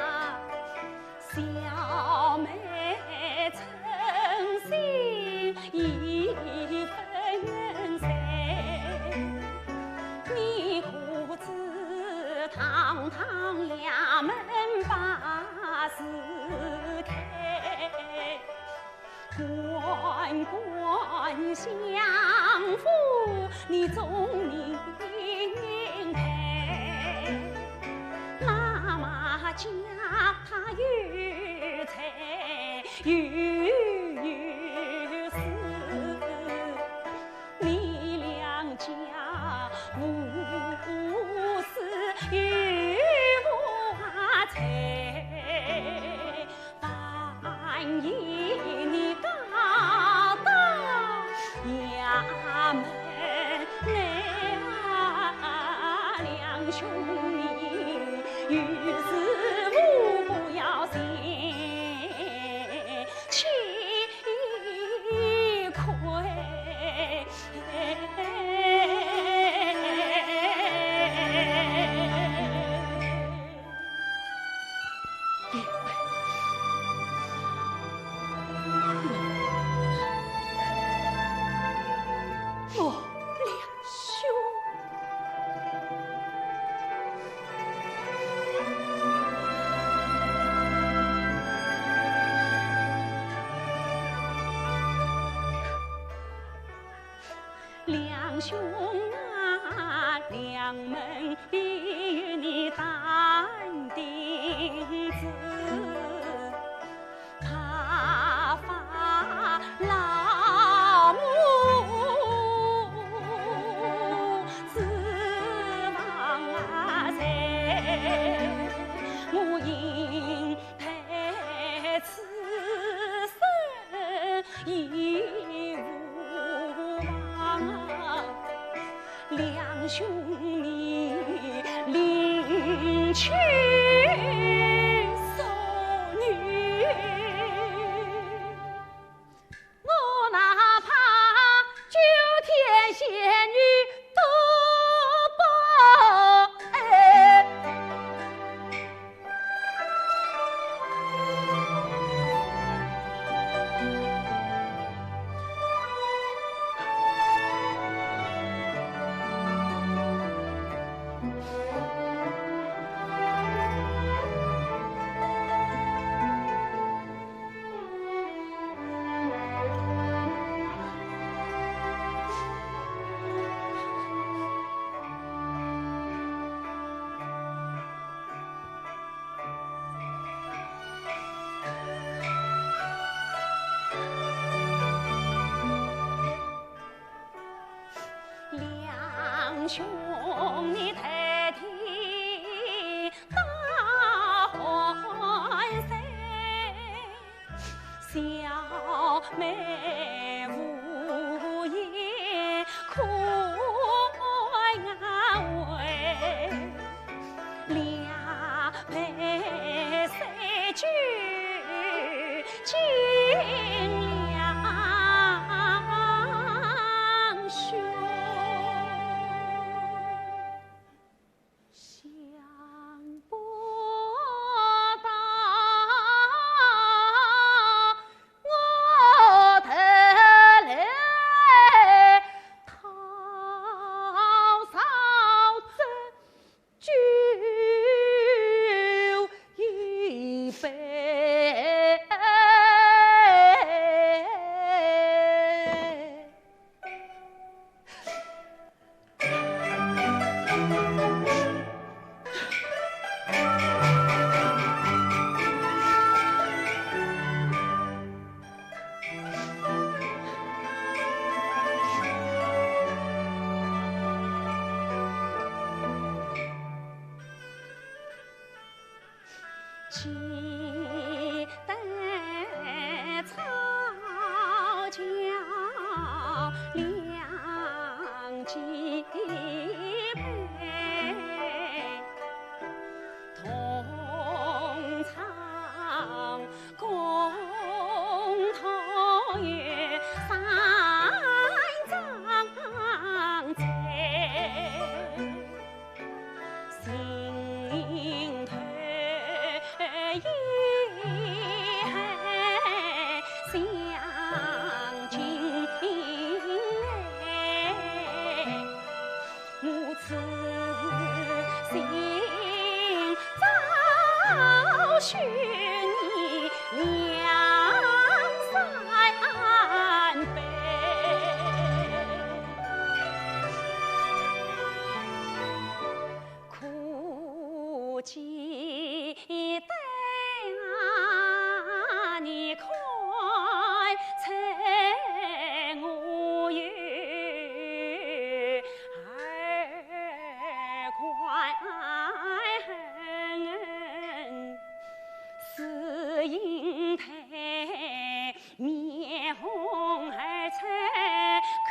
小妹诚心一分谁？你胡子堂堂两门把四开，官官相扶，你总明白。妈妈家他有财有势，你两家无事有发财，半夜你告到衙门内啊，两兄你于是无不要心吃亏。我两兄。两兄啊，两门必与你担钉子，他发老母指望啊谁？我因太此生已无望。两兄弟领去送女，我哪怕9天仙女都不爱。两兄弟抬天大欢喜，小妹无言哭安慰，两陪三句尽两兄。想不到我的来讨嫂子酒一杯。鸡蛋炒椒两鸡配，同唱共同月三张菜，心头一相近哎，我此心早许你两三杯。苦鸡蛋啊，你快猜我有二块恨，四英台面红耳彩看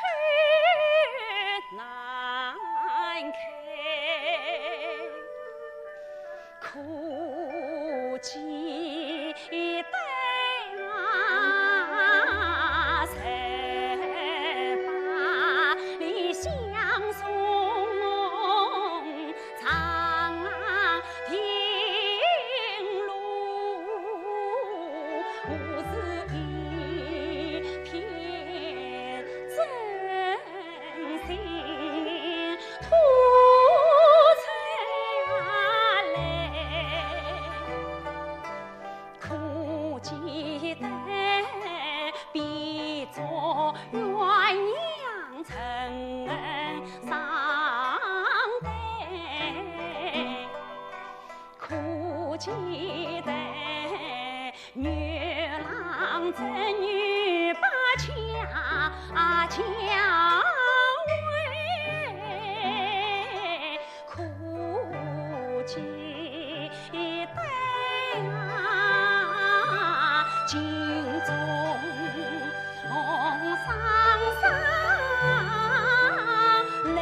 难看。苦鸡蛋啊，才把里相送长亭路，我是一片真心吐出来。苦鸡蛋必作鸳鸯成双对，苦鸡蛋女郎织女把恰恰为，苦鸡蛋啊，心中上来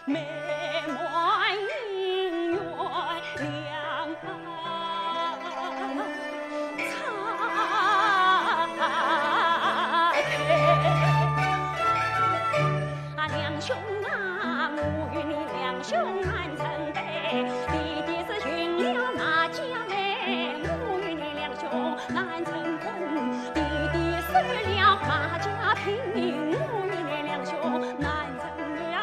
美满姻缘两彩开。两兄啊，我与你两兄难成对，弟弟是寻了那家妹，我与你两兄难成婚。弟弟失了马家聘，我与你两兄难成呀。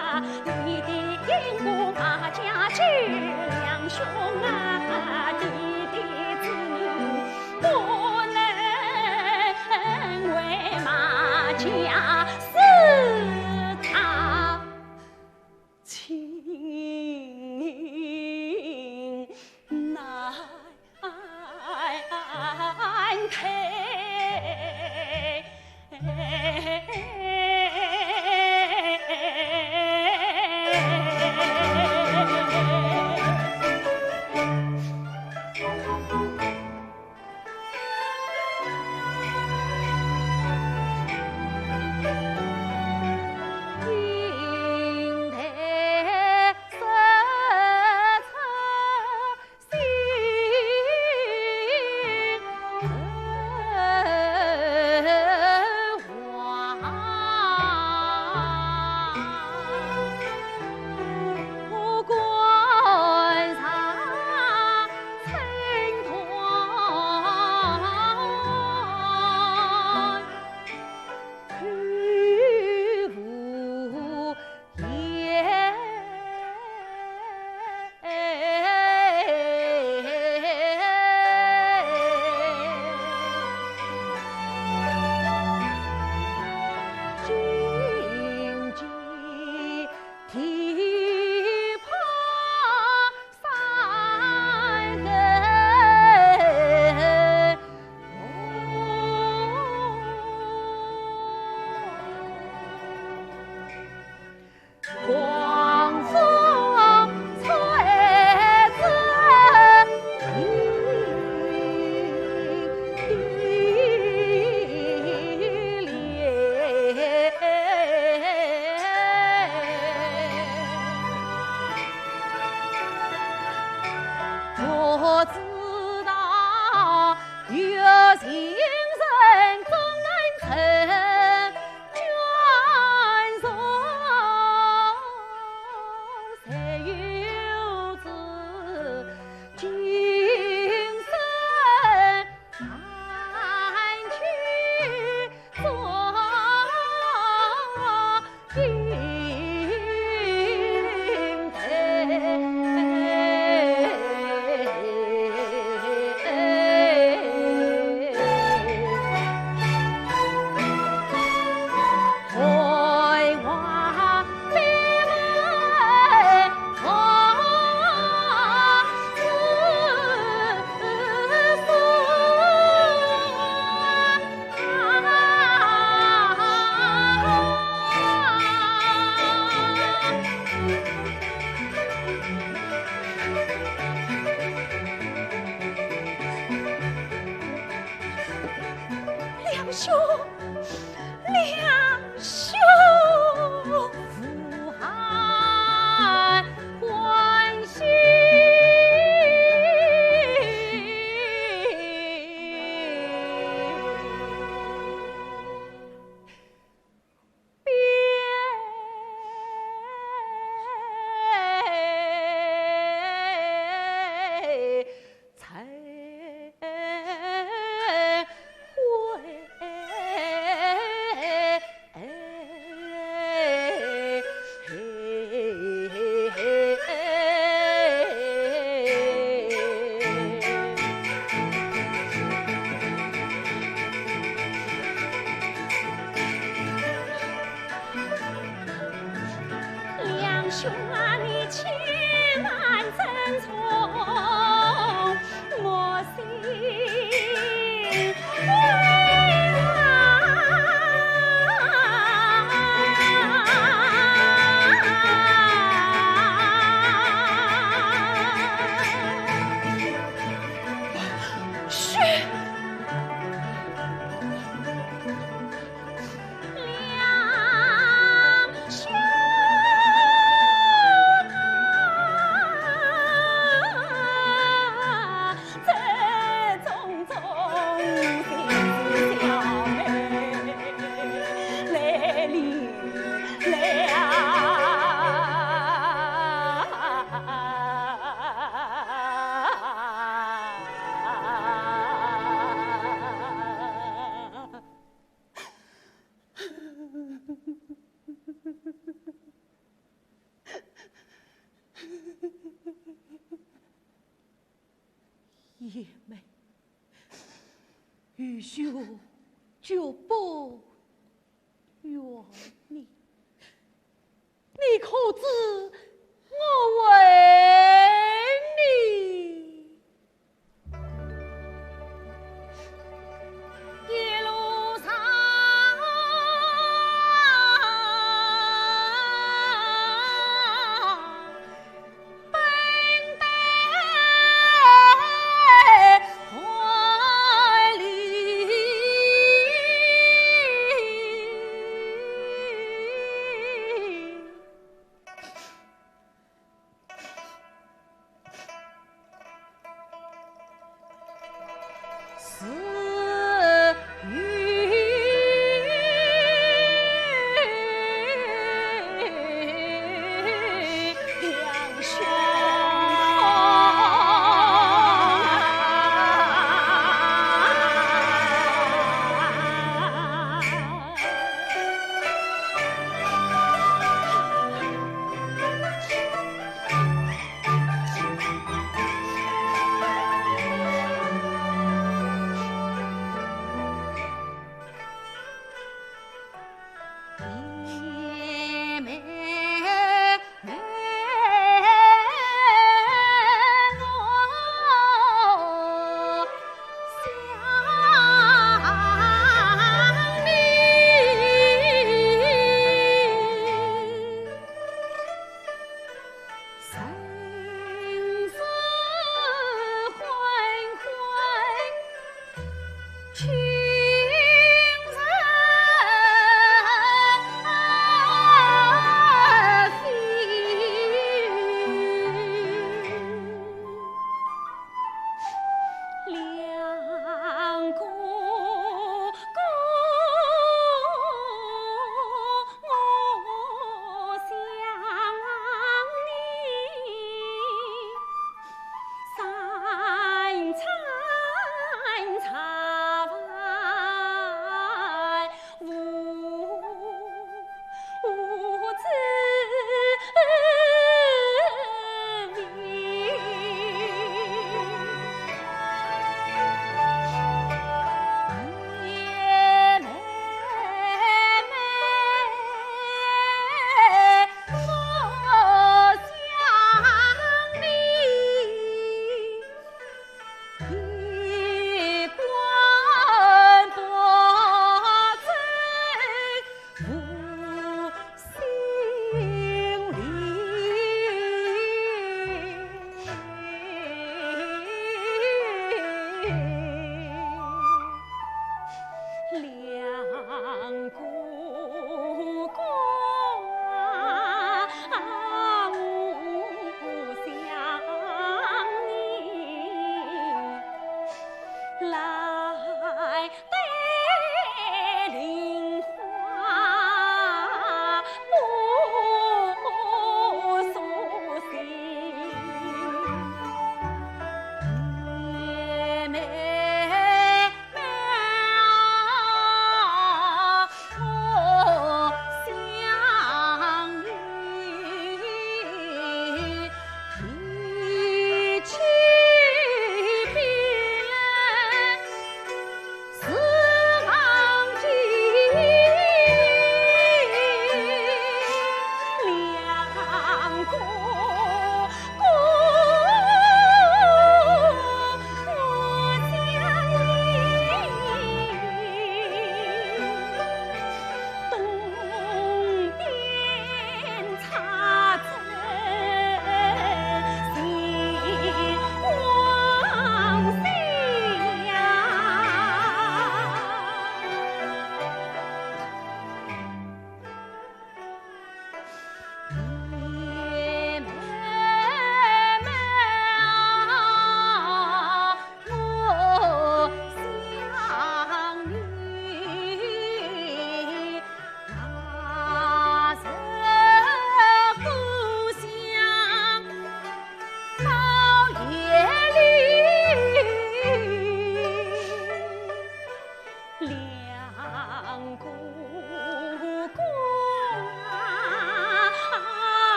弟弟因故马家去，两兄啊，弟弟子女不能为马家死他亲难金台十我观察青团，看无言。军机提炮三更，狂风吹我知道有情人终能成眷属，才有子今生难去做金台花飞来两兄，两兄，福海欢喜。才两兄啊，你千万珍重莫心两兄。兄就不怨你，你可知我为你一路上奔得怀里，是与两兄也没我想你，生死缓缓，情人。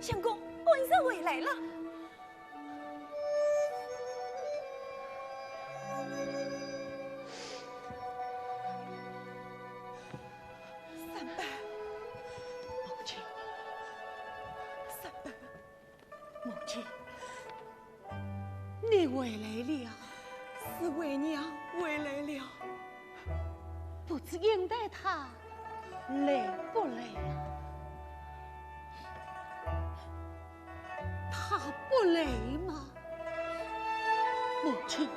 相公，本是回来了。三伯，母亲，三伯，母亲，你回来了，是为娘回来了。不知应待他累不累啊？他不累吗？母亲，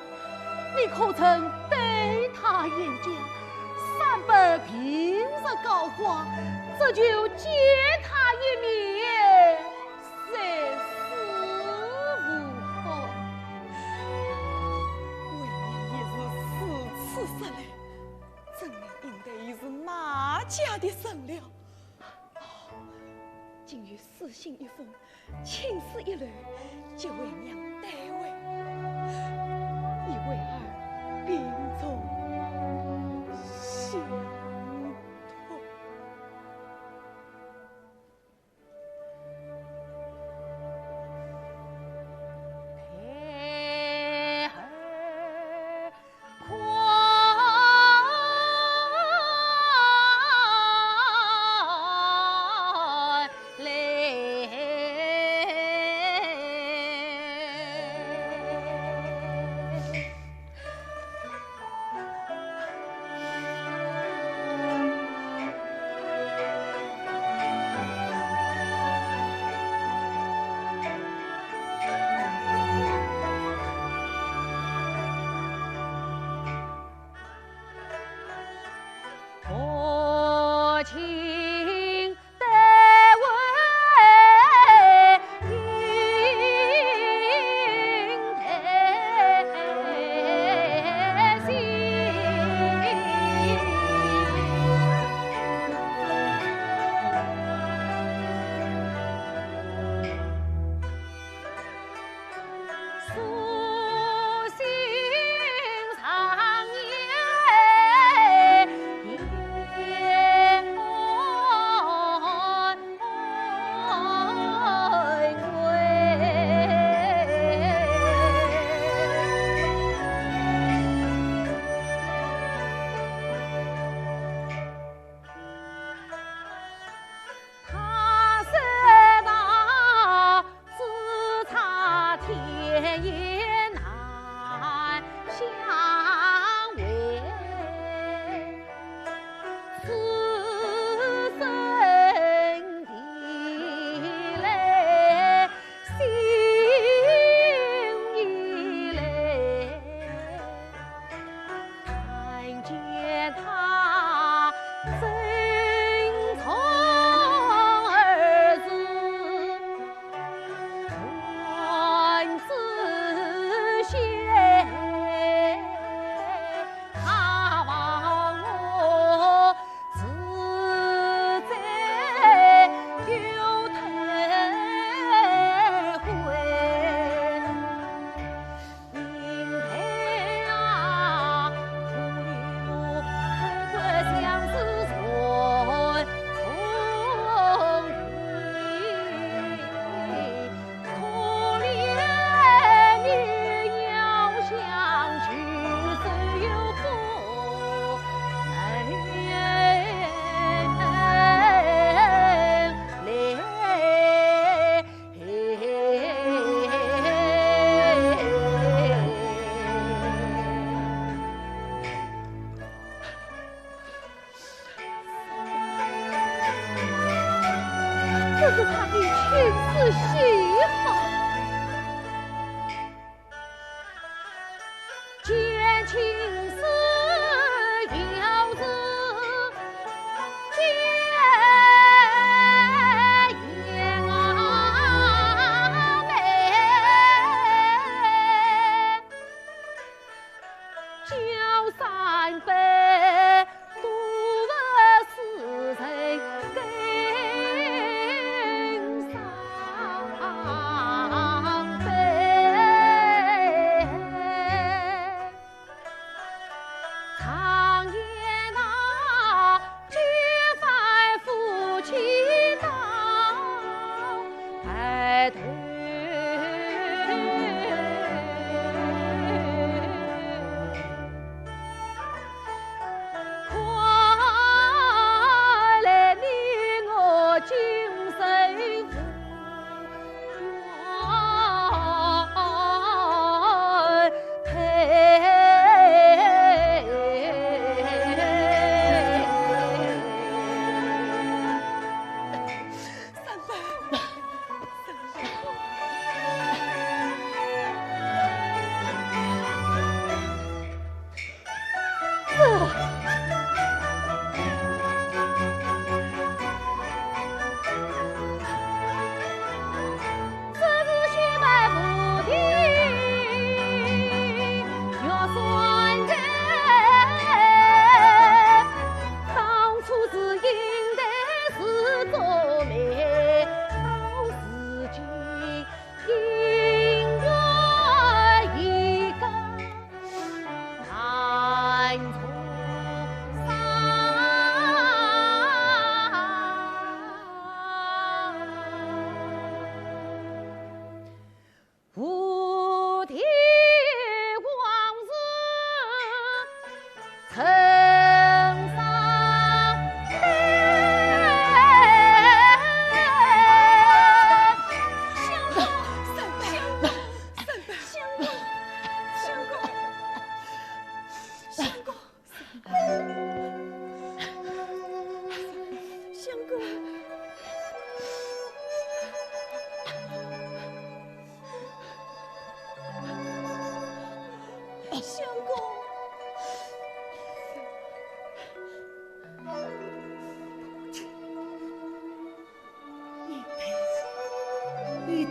你可曾对他言讲？三伯平日高华，这就见他一面，谁死无妨。为娘也是四次失来，真娘应该已是马家的神了。今日私信一封，请示一lời，就为娘带回。以为儿病中心痛。胎儿快来！母亲得为应太心，书信长夜夜他是那只差天也难相违，此生的泪，心已累，看见他真从儿子乱子血，他望我自在有退回。明天啊，苦路开关相思春风里，可怜你要相聚谁有福？这是他的亲子戏法，见情丝腰子见眼啊眉，叫三杯独不是人更伤。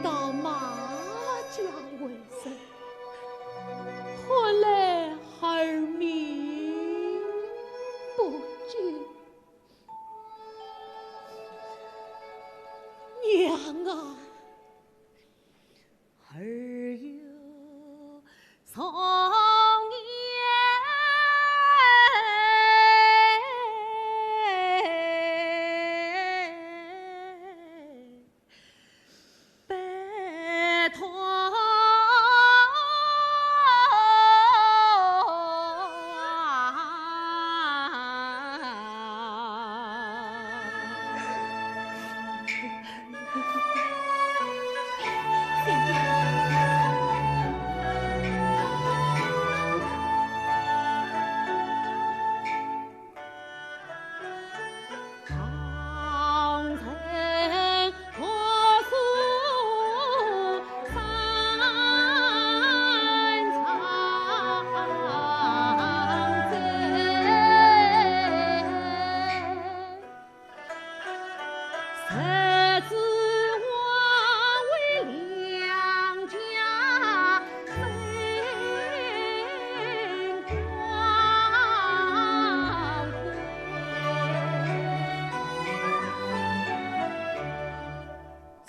到麻将为生，换来儿命不久。娘啊，儿有从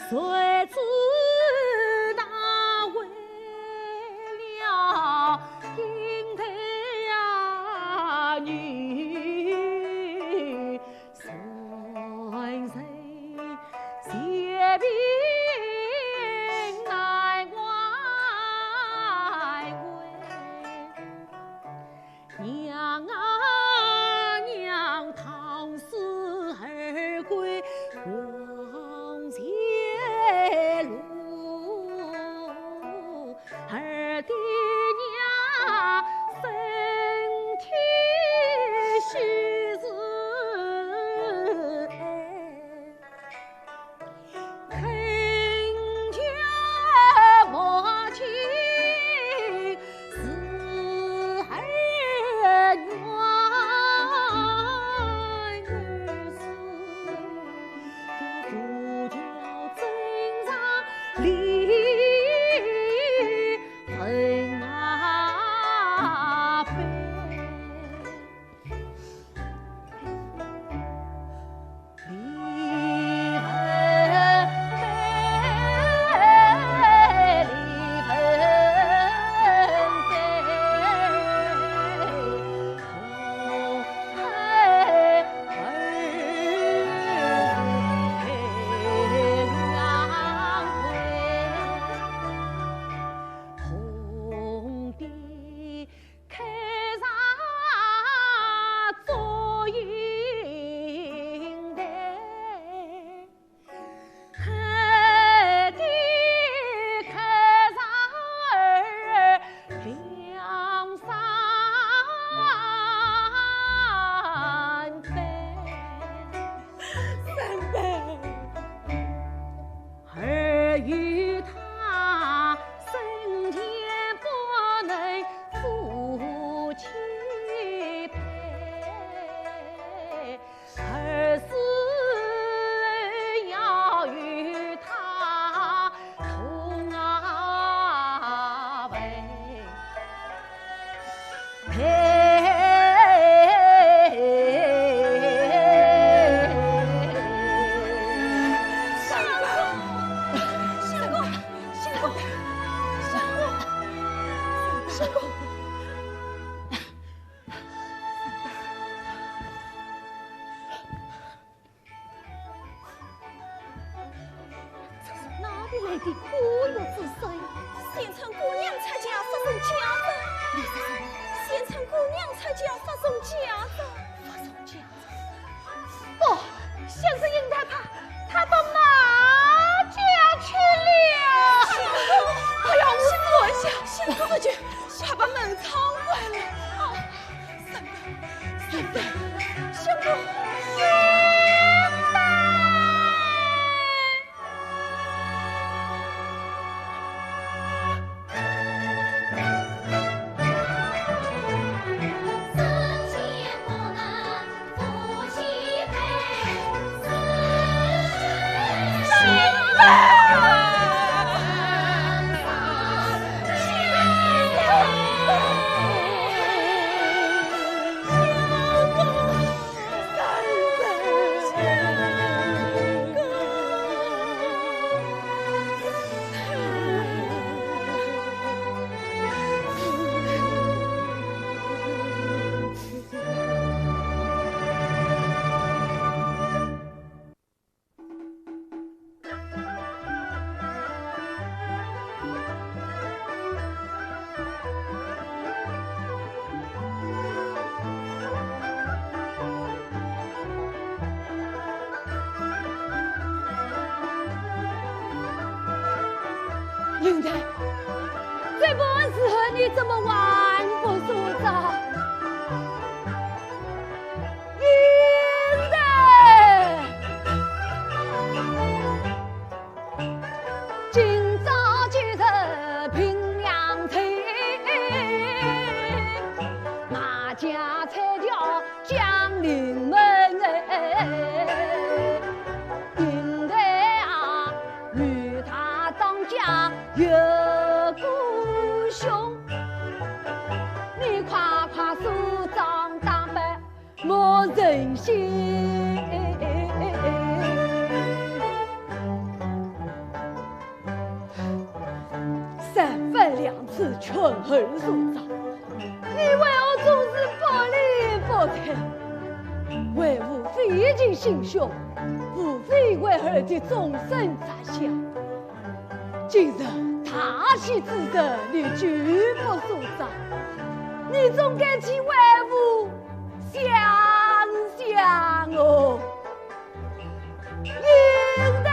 谁知他为了英台呀女，谁血拼来外归，娘啊娘，唐诗儿归。前路，儿的娘身体虚实，恳求母亲是儿愿。离分啊悲，离分悲，离分悲，红孩儿与他生前不能夫妻配，儿是要与他同啊为配。哪里来的苦药之水？县城姑娘出嫁发送家着，县城姑娘出嫁发送家着，发送家着。哦，像是应他到马家去了。不要无视我下，先自己还把门窗关了。三妹，相公。生前不能夫妻配，英台，这不适合你这么晚不梳妆。英台，今朝今日凭良心，马家才叫将领们英台啊，与他当家有股凶，你快快梳妆打扮，莫忍心。三番两次劝儿梳妆，你为何总是不理不听？为吾费尽心胸，无非为儿的终身着想。今日大喜之日，你拒不梳妆，你总该替为吾想想哦。应得，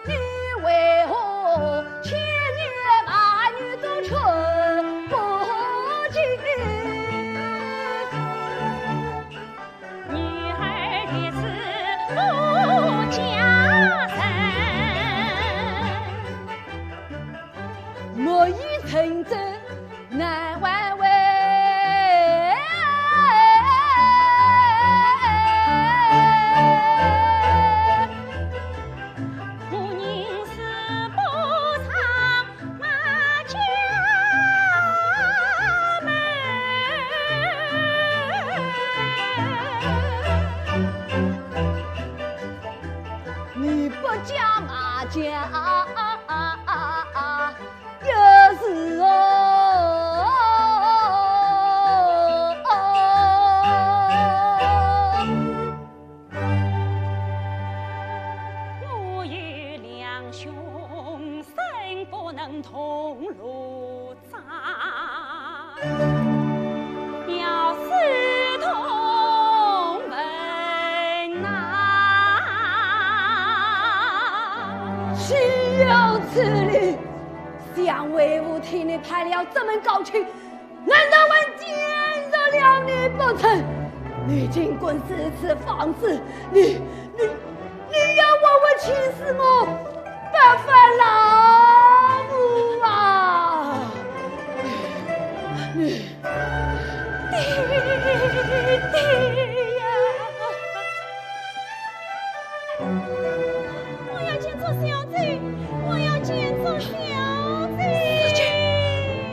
你为何千年万女都春不尽？女儿的慈母家人，莫以成真难挽回。母宁死不偿马家门。你不讲马家有事哦。我与两兄生不能同入帐，要死同门呐。岂有此理！想为吾替你派了这门高亲，难道还见得了你不成？你尽管四次放肆，你要我气死我，白发老母啊！爹呀！我要见做小贼，我要见做小贼。四姐，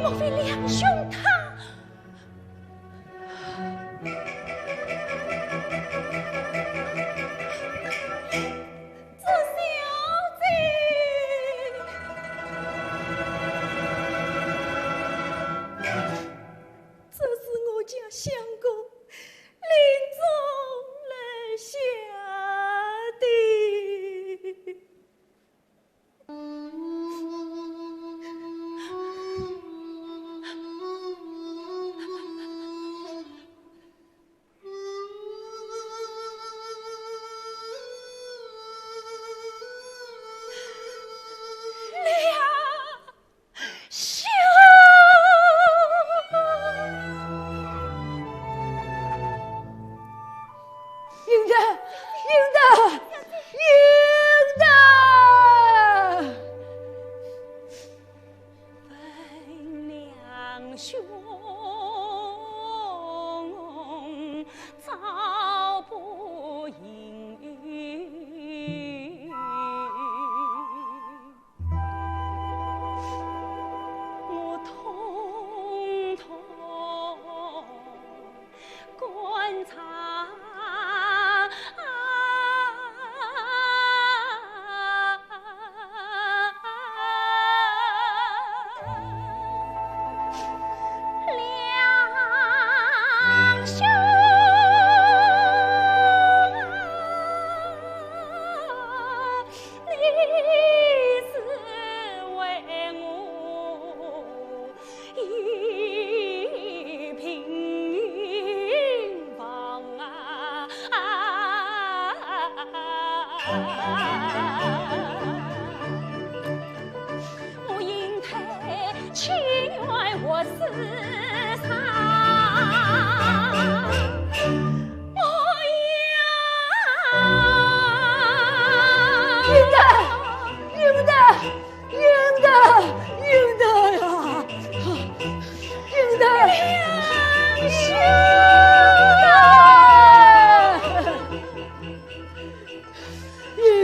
莫非两兄他？做小贼，这是我家相公领我应配情愿我死丧，赢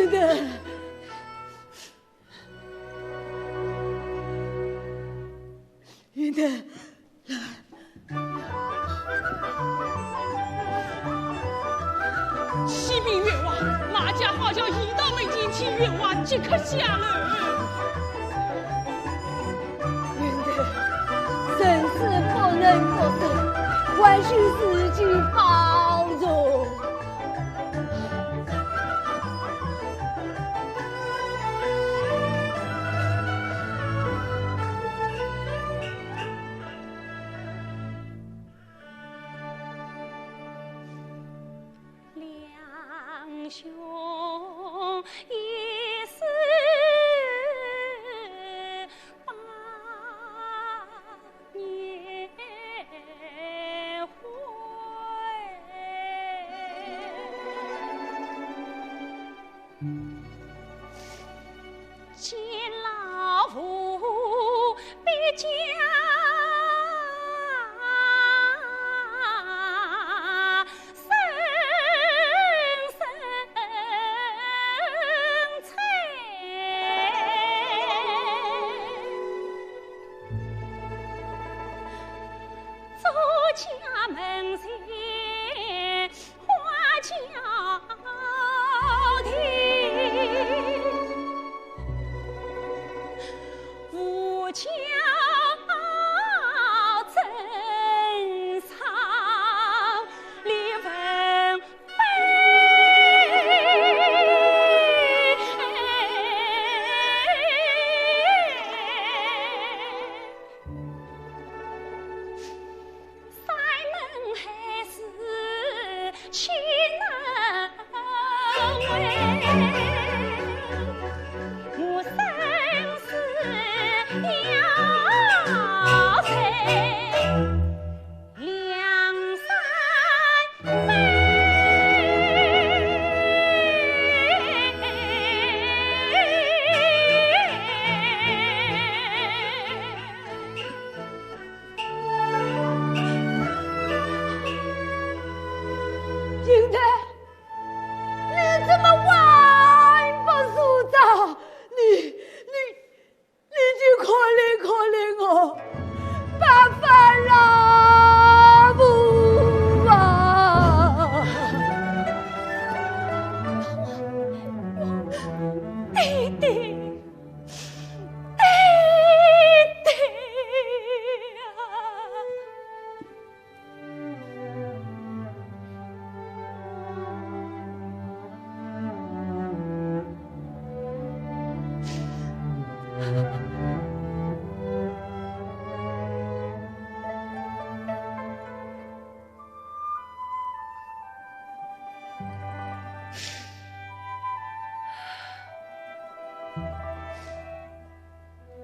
得呀！赢得！启禀岳王，马家花轿一道没进，请岳王即刻下了。生死不能不舍，还需自己保重。两兄一死8年回，见老夫必将家门前花轿停，无桥珍藏立文岂能为我生死要谁两三英台，你怎么还不梳澡？你就可怜我，把饭让步啊！弟弟。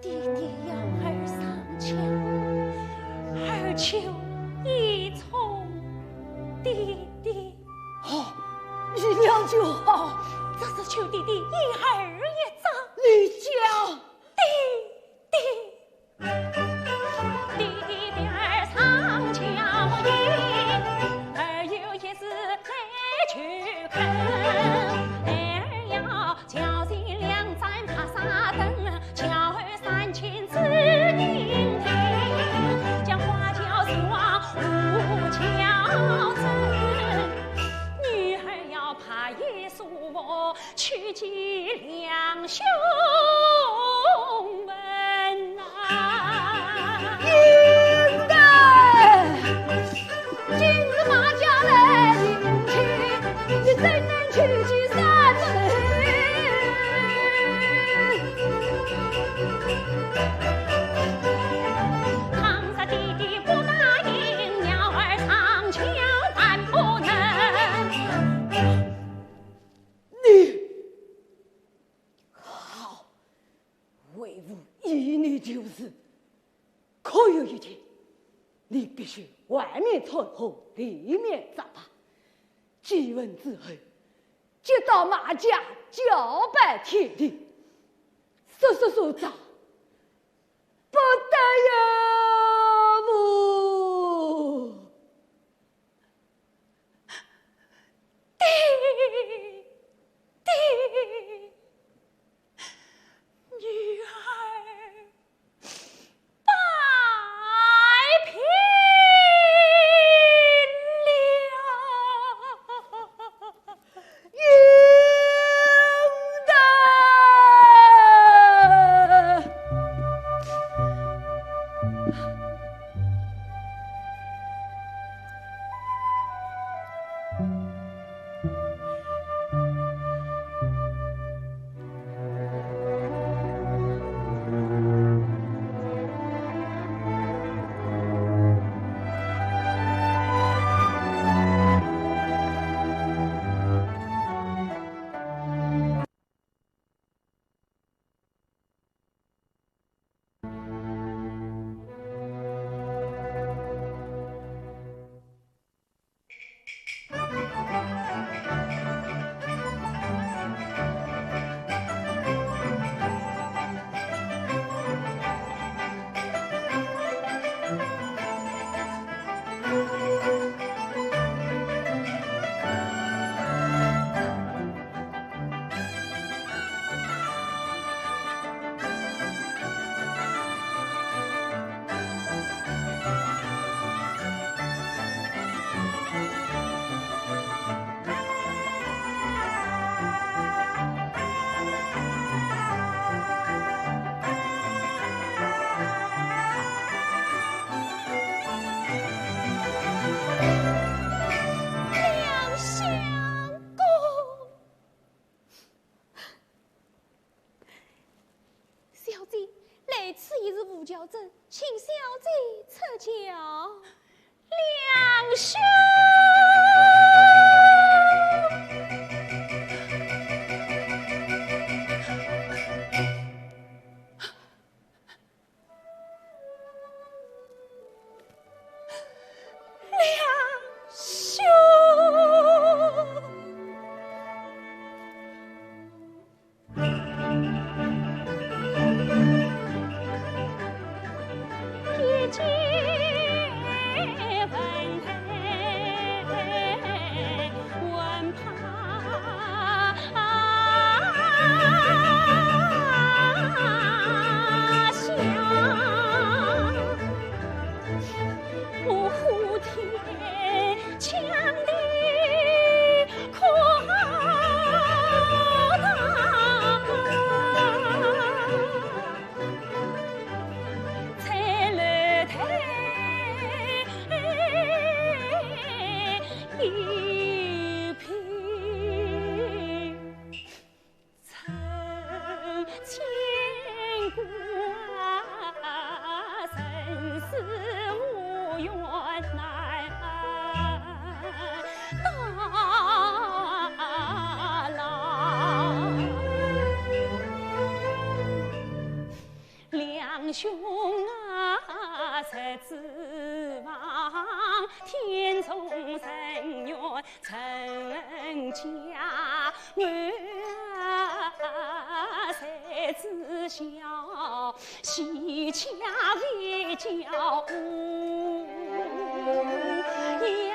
弟弟要儿上墙，儿求一从弟弟。好，你娘就好，这是求弟弟一儿一丈。你讲。弟弟的儿上墙不应，儿有一事来去看，儿要叫醒两盏爬沙灯，巧儿3千子宁听，将花轿送往无桥镇，女儿要爬一束我去见两兄们啊！应该，今日马家来迎亲，你怎能去见三门？倘若弟弟不答应，鸟儿上墙万不能。就是，可有一天，你必须外面穿红，里面扎ผ้。祭文之后，接到马家叫拜天地，说长，不得有误。爹，女儿拜平了，请小姐赐教两兄。兄啊，实指望天纵神愿成家，我才知晓喜恰为教呀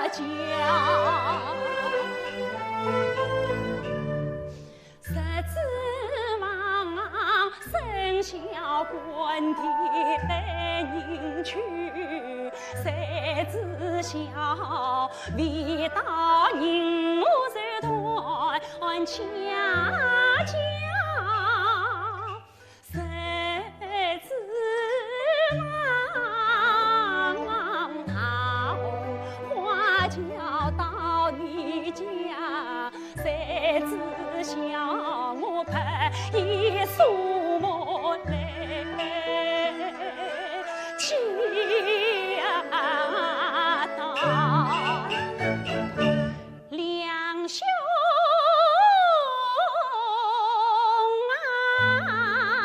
教。生小官的人去，谁知晓为到人手团家教，谁知望桃花轿到你家，谁知晓我拍一束两兄啊。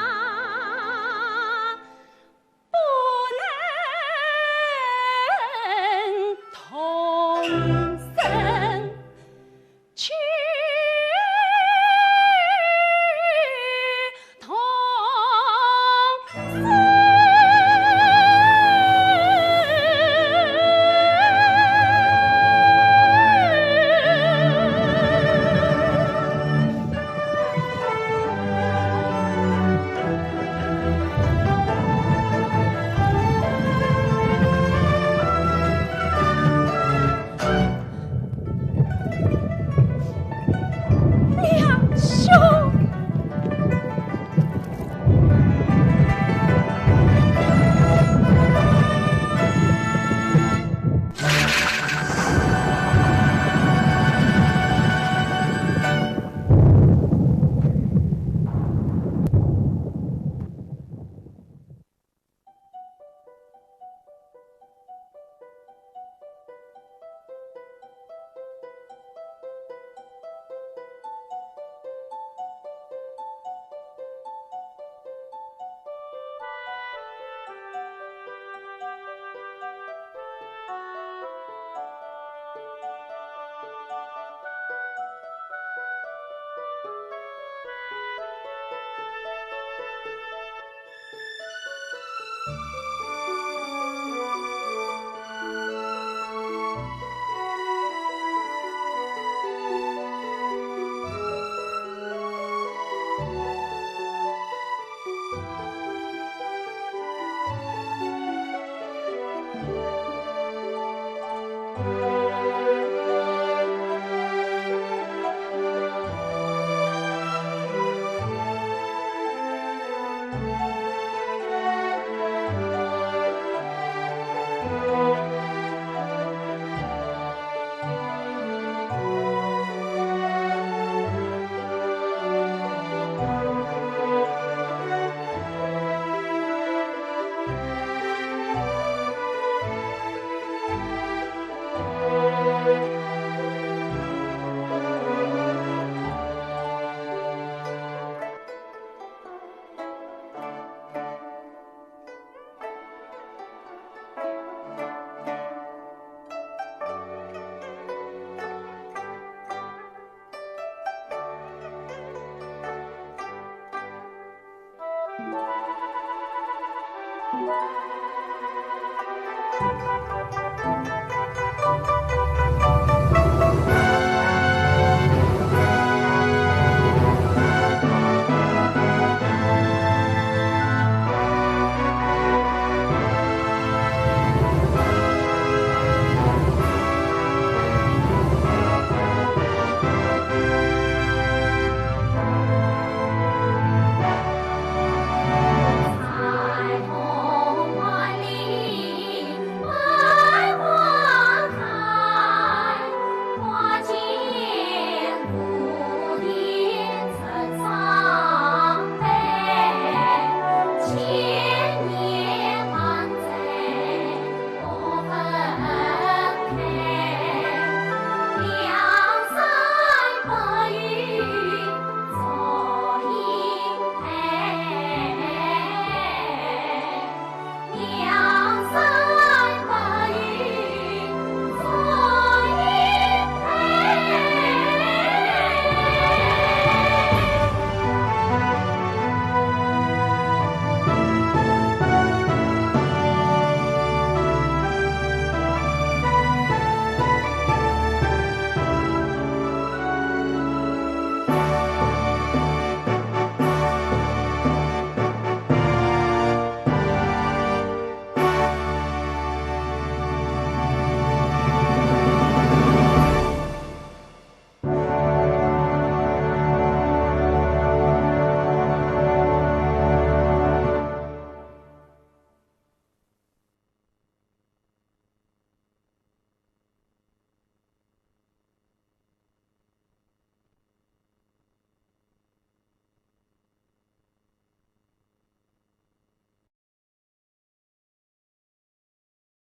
啊。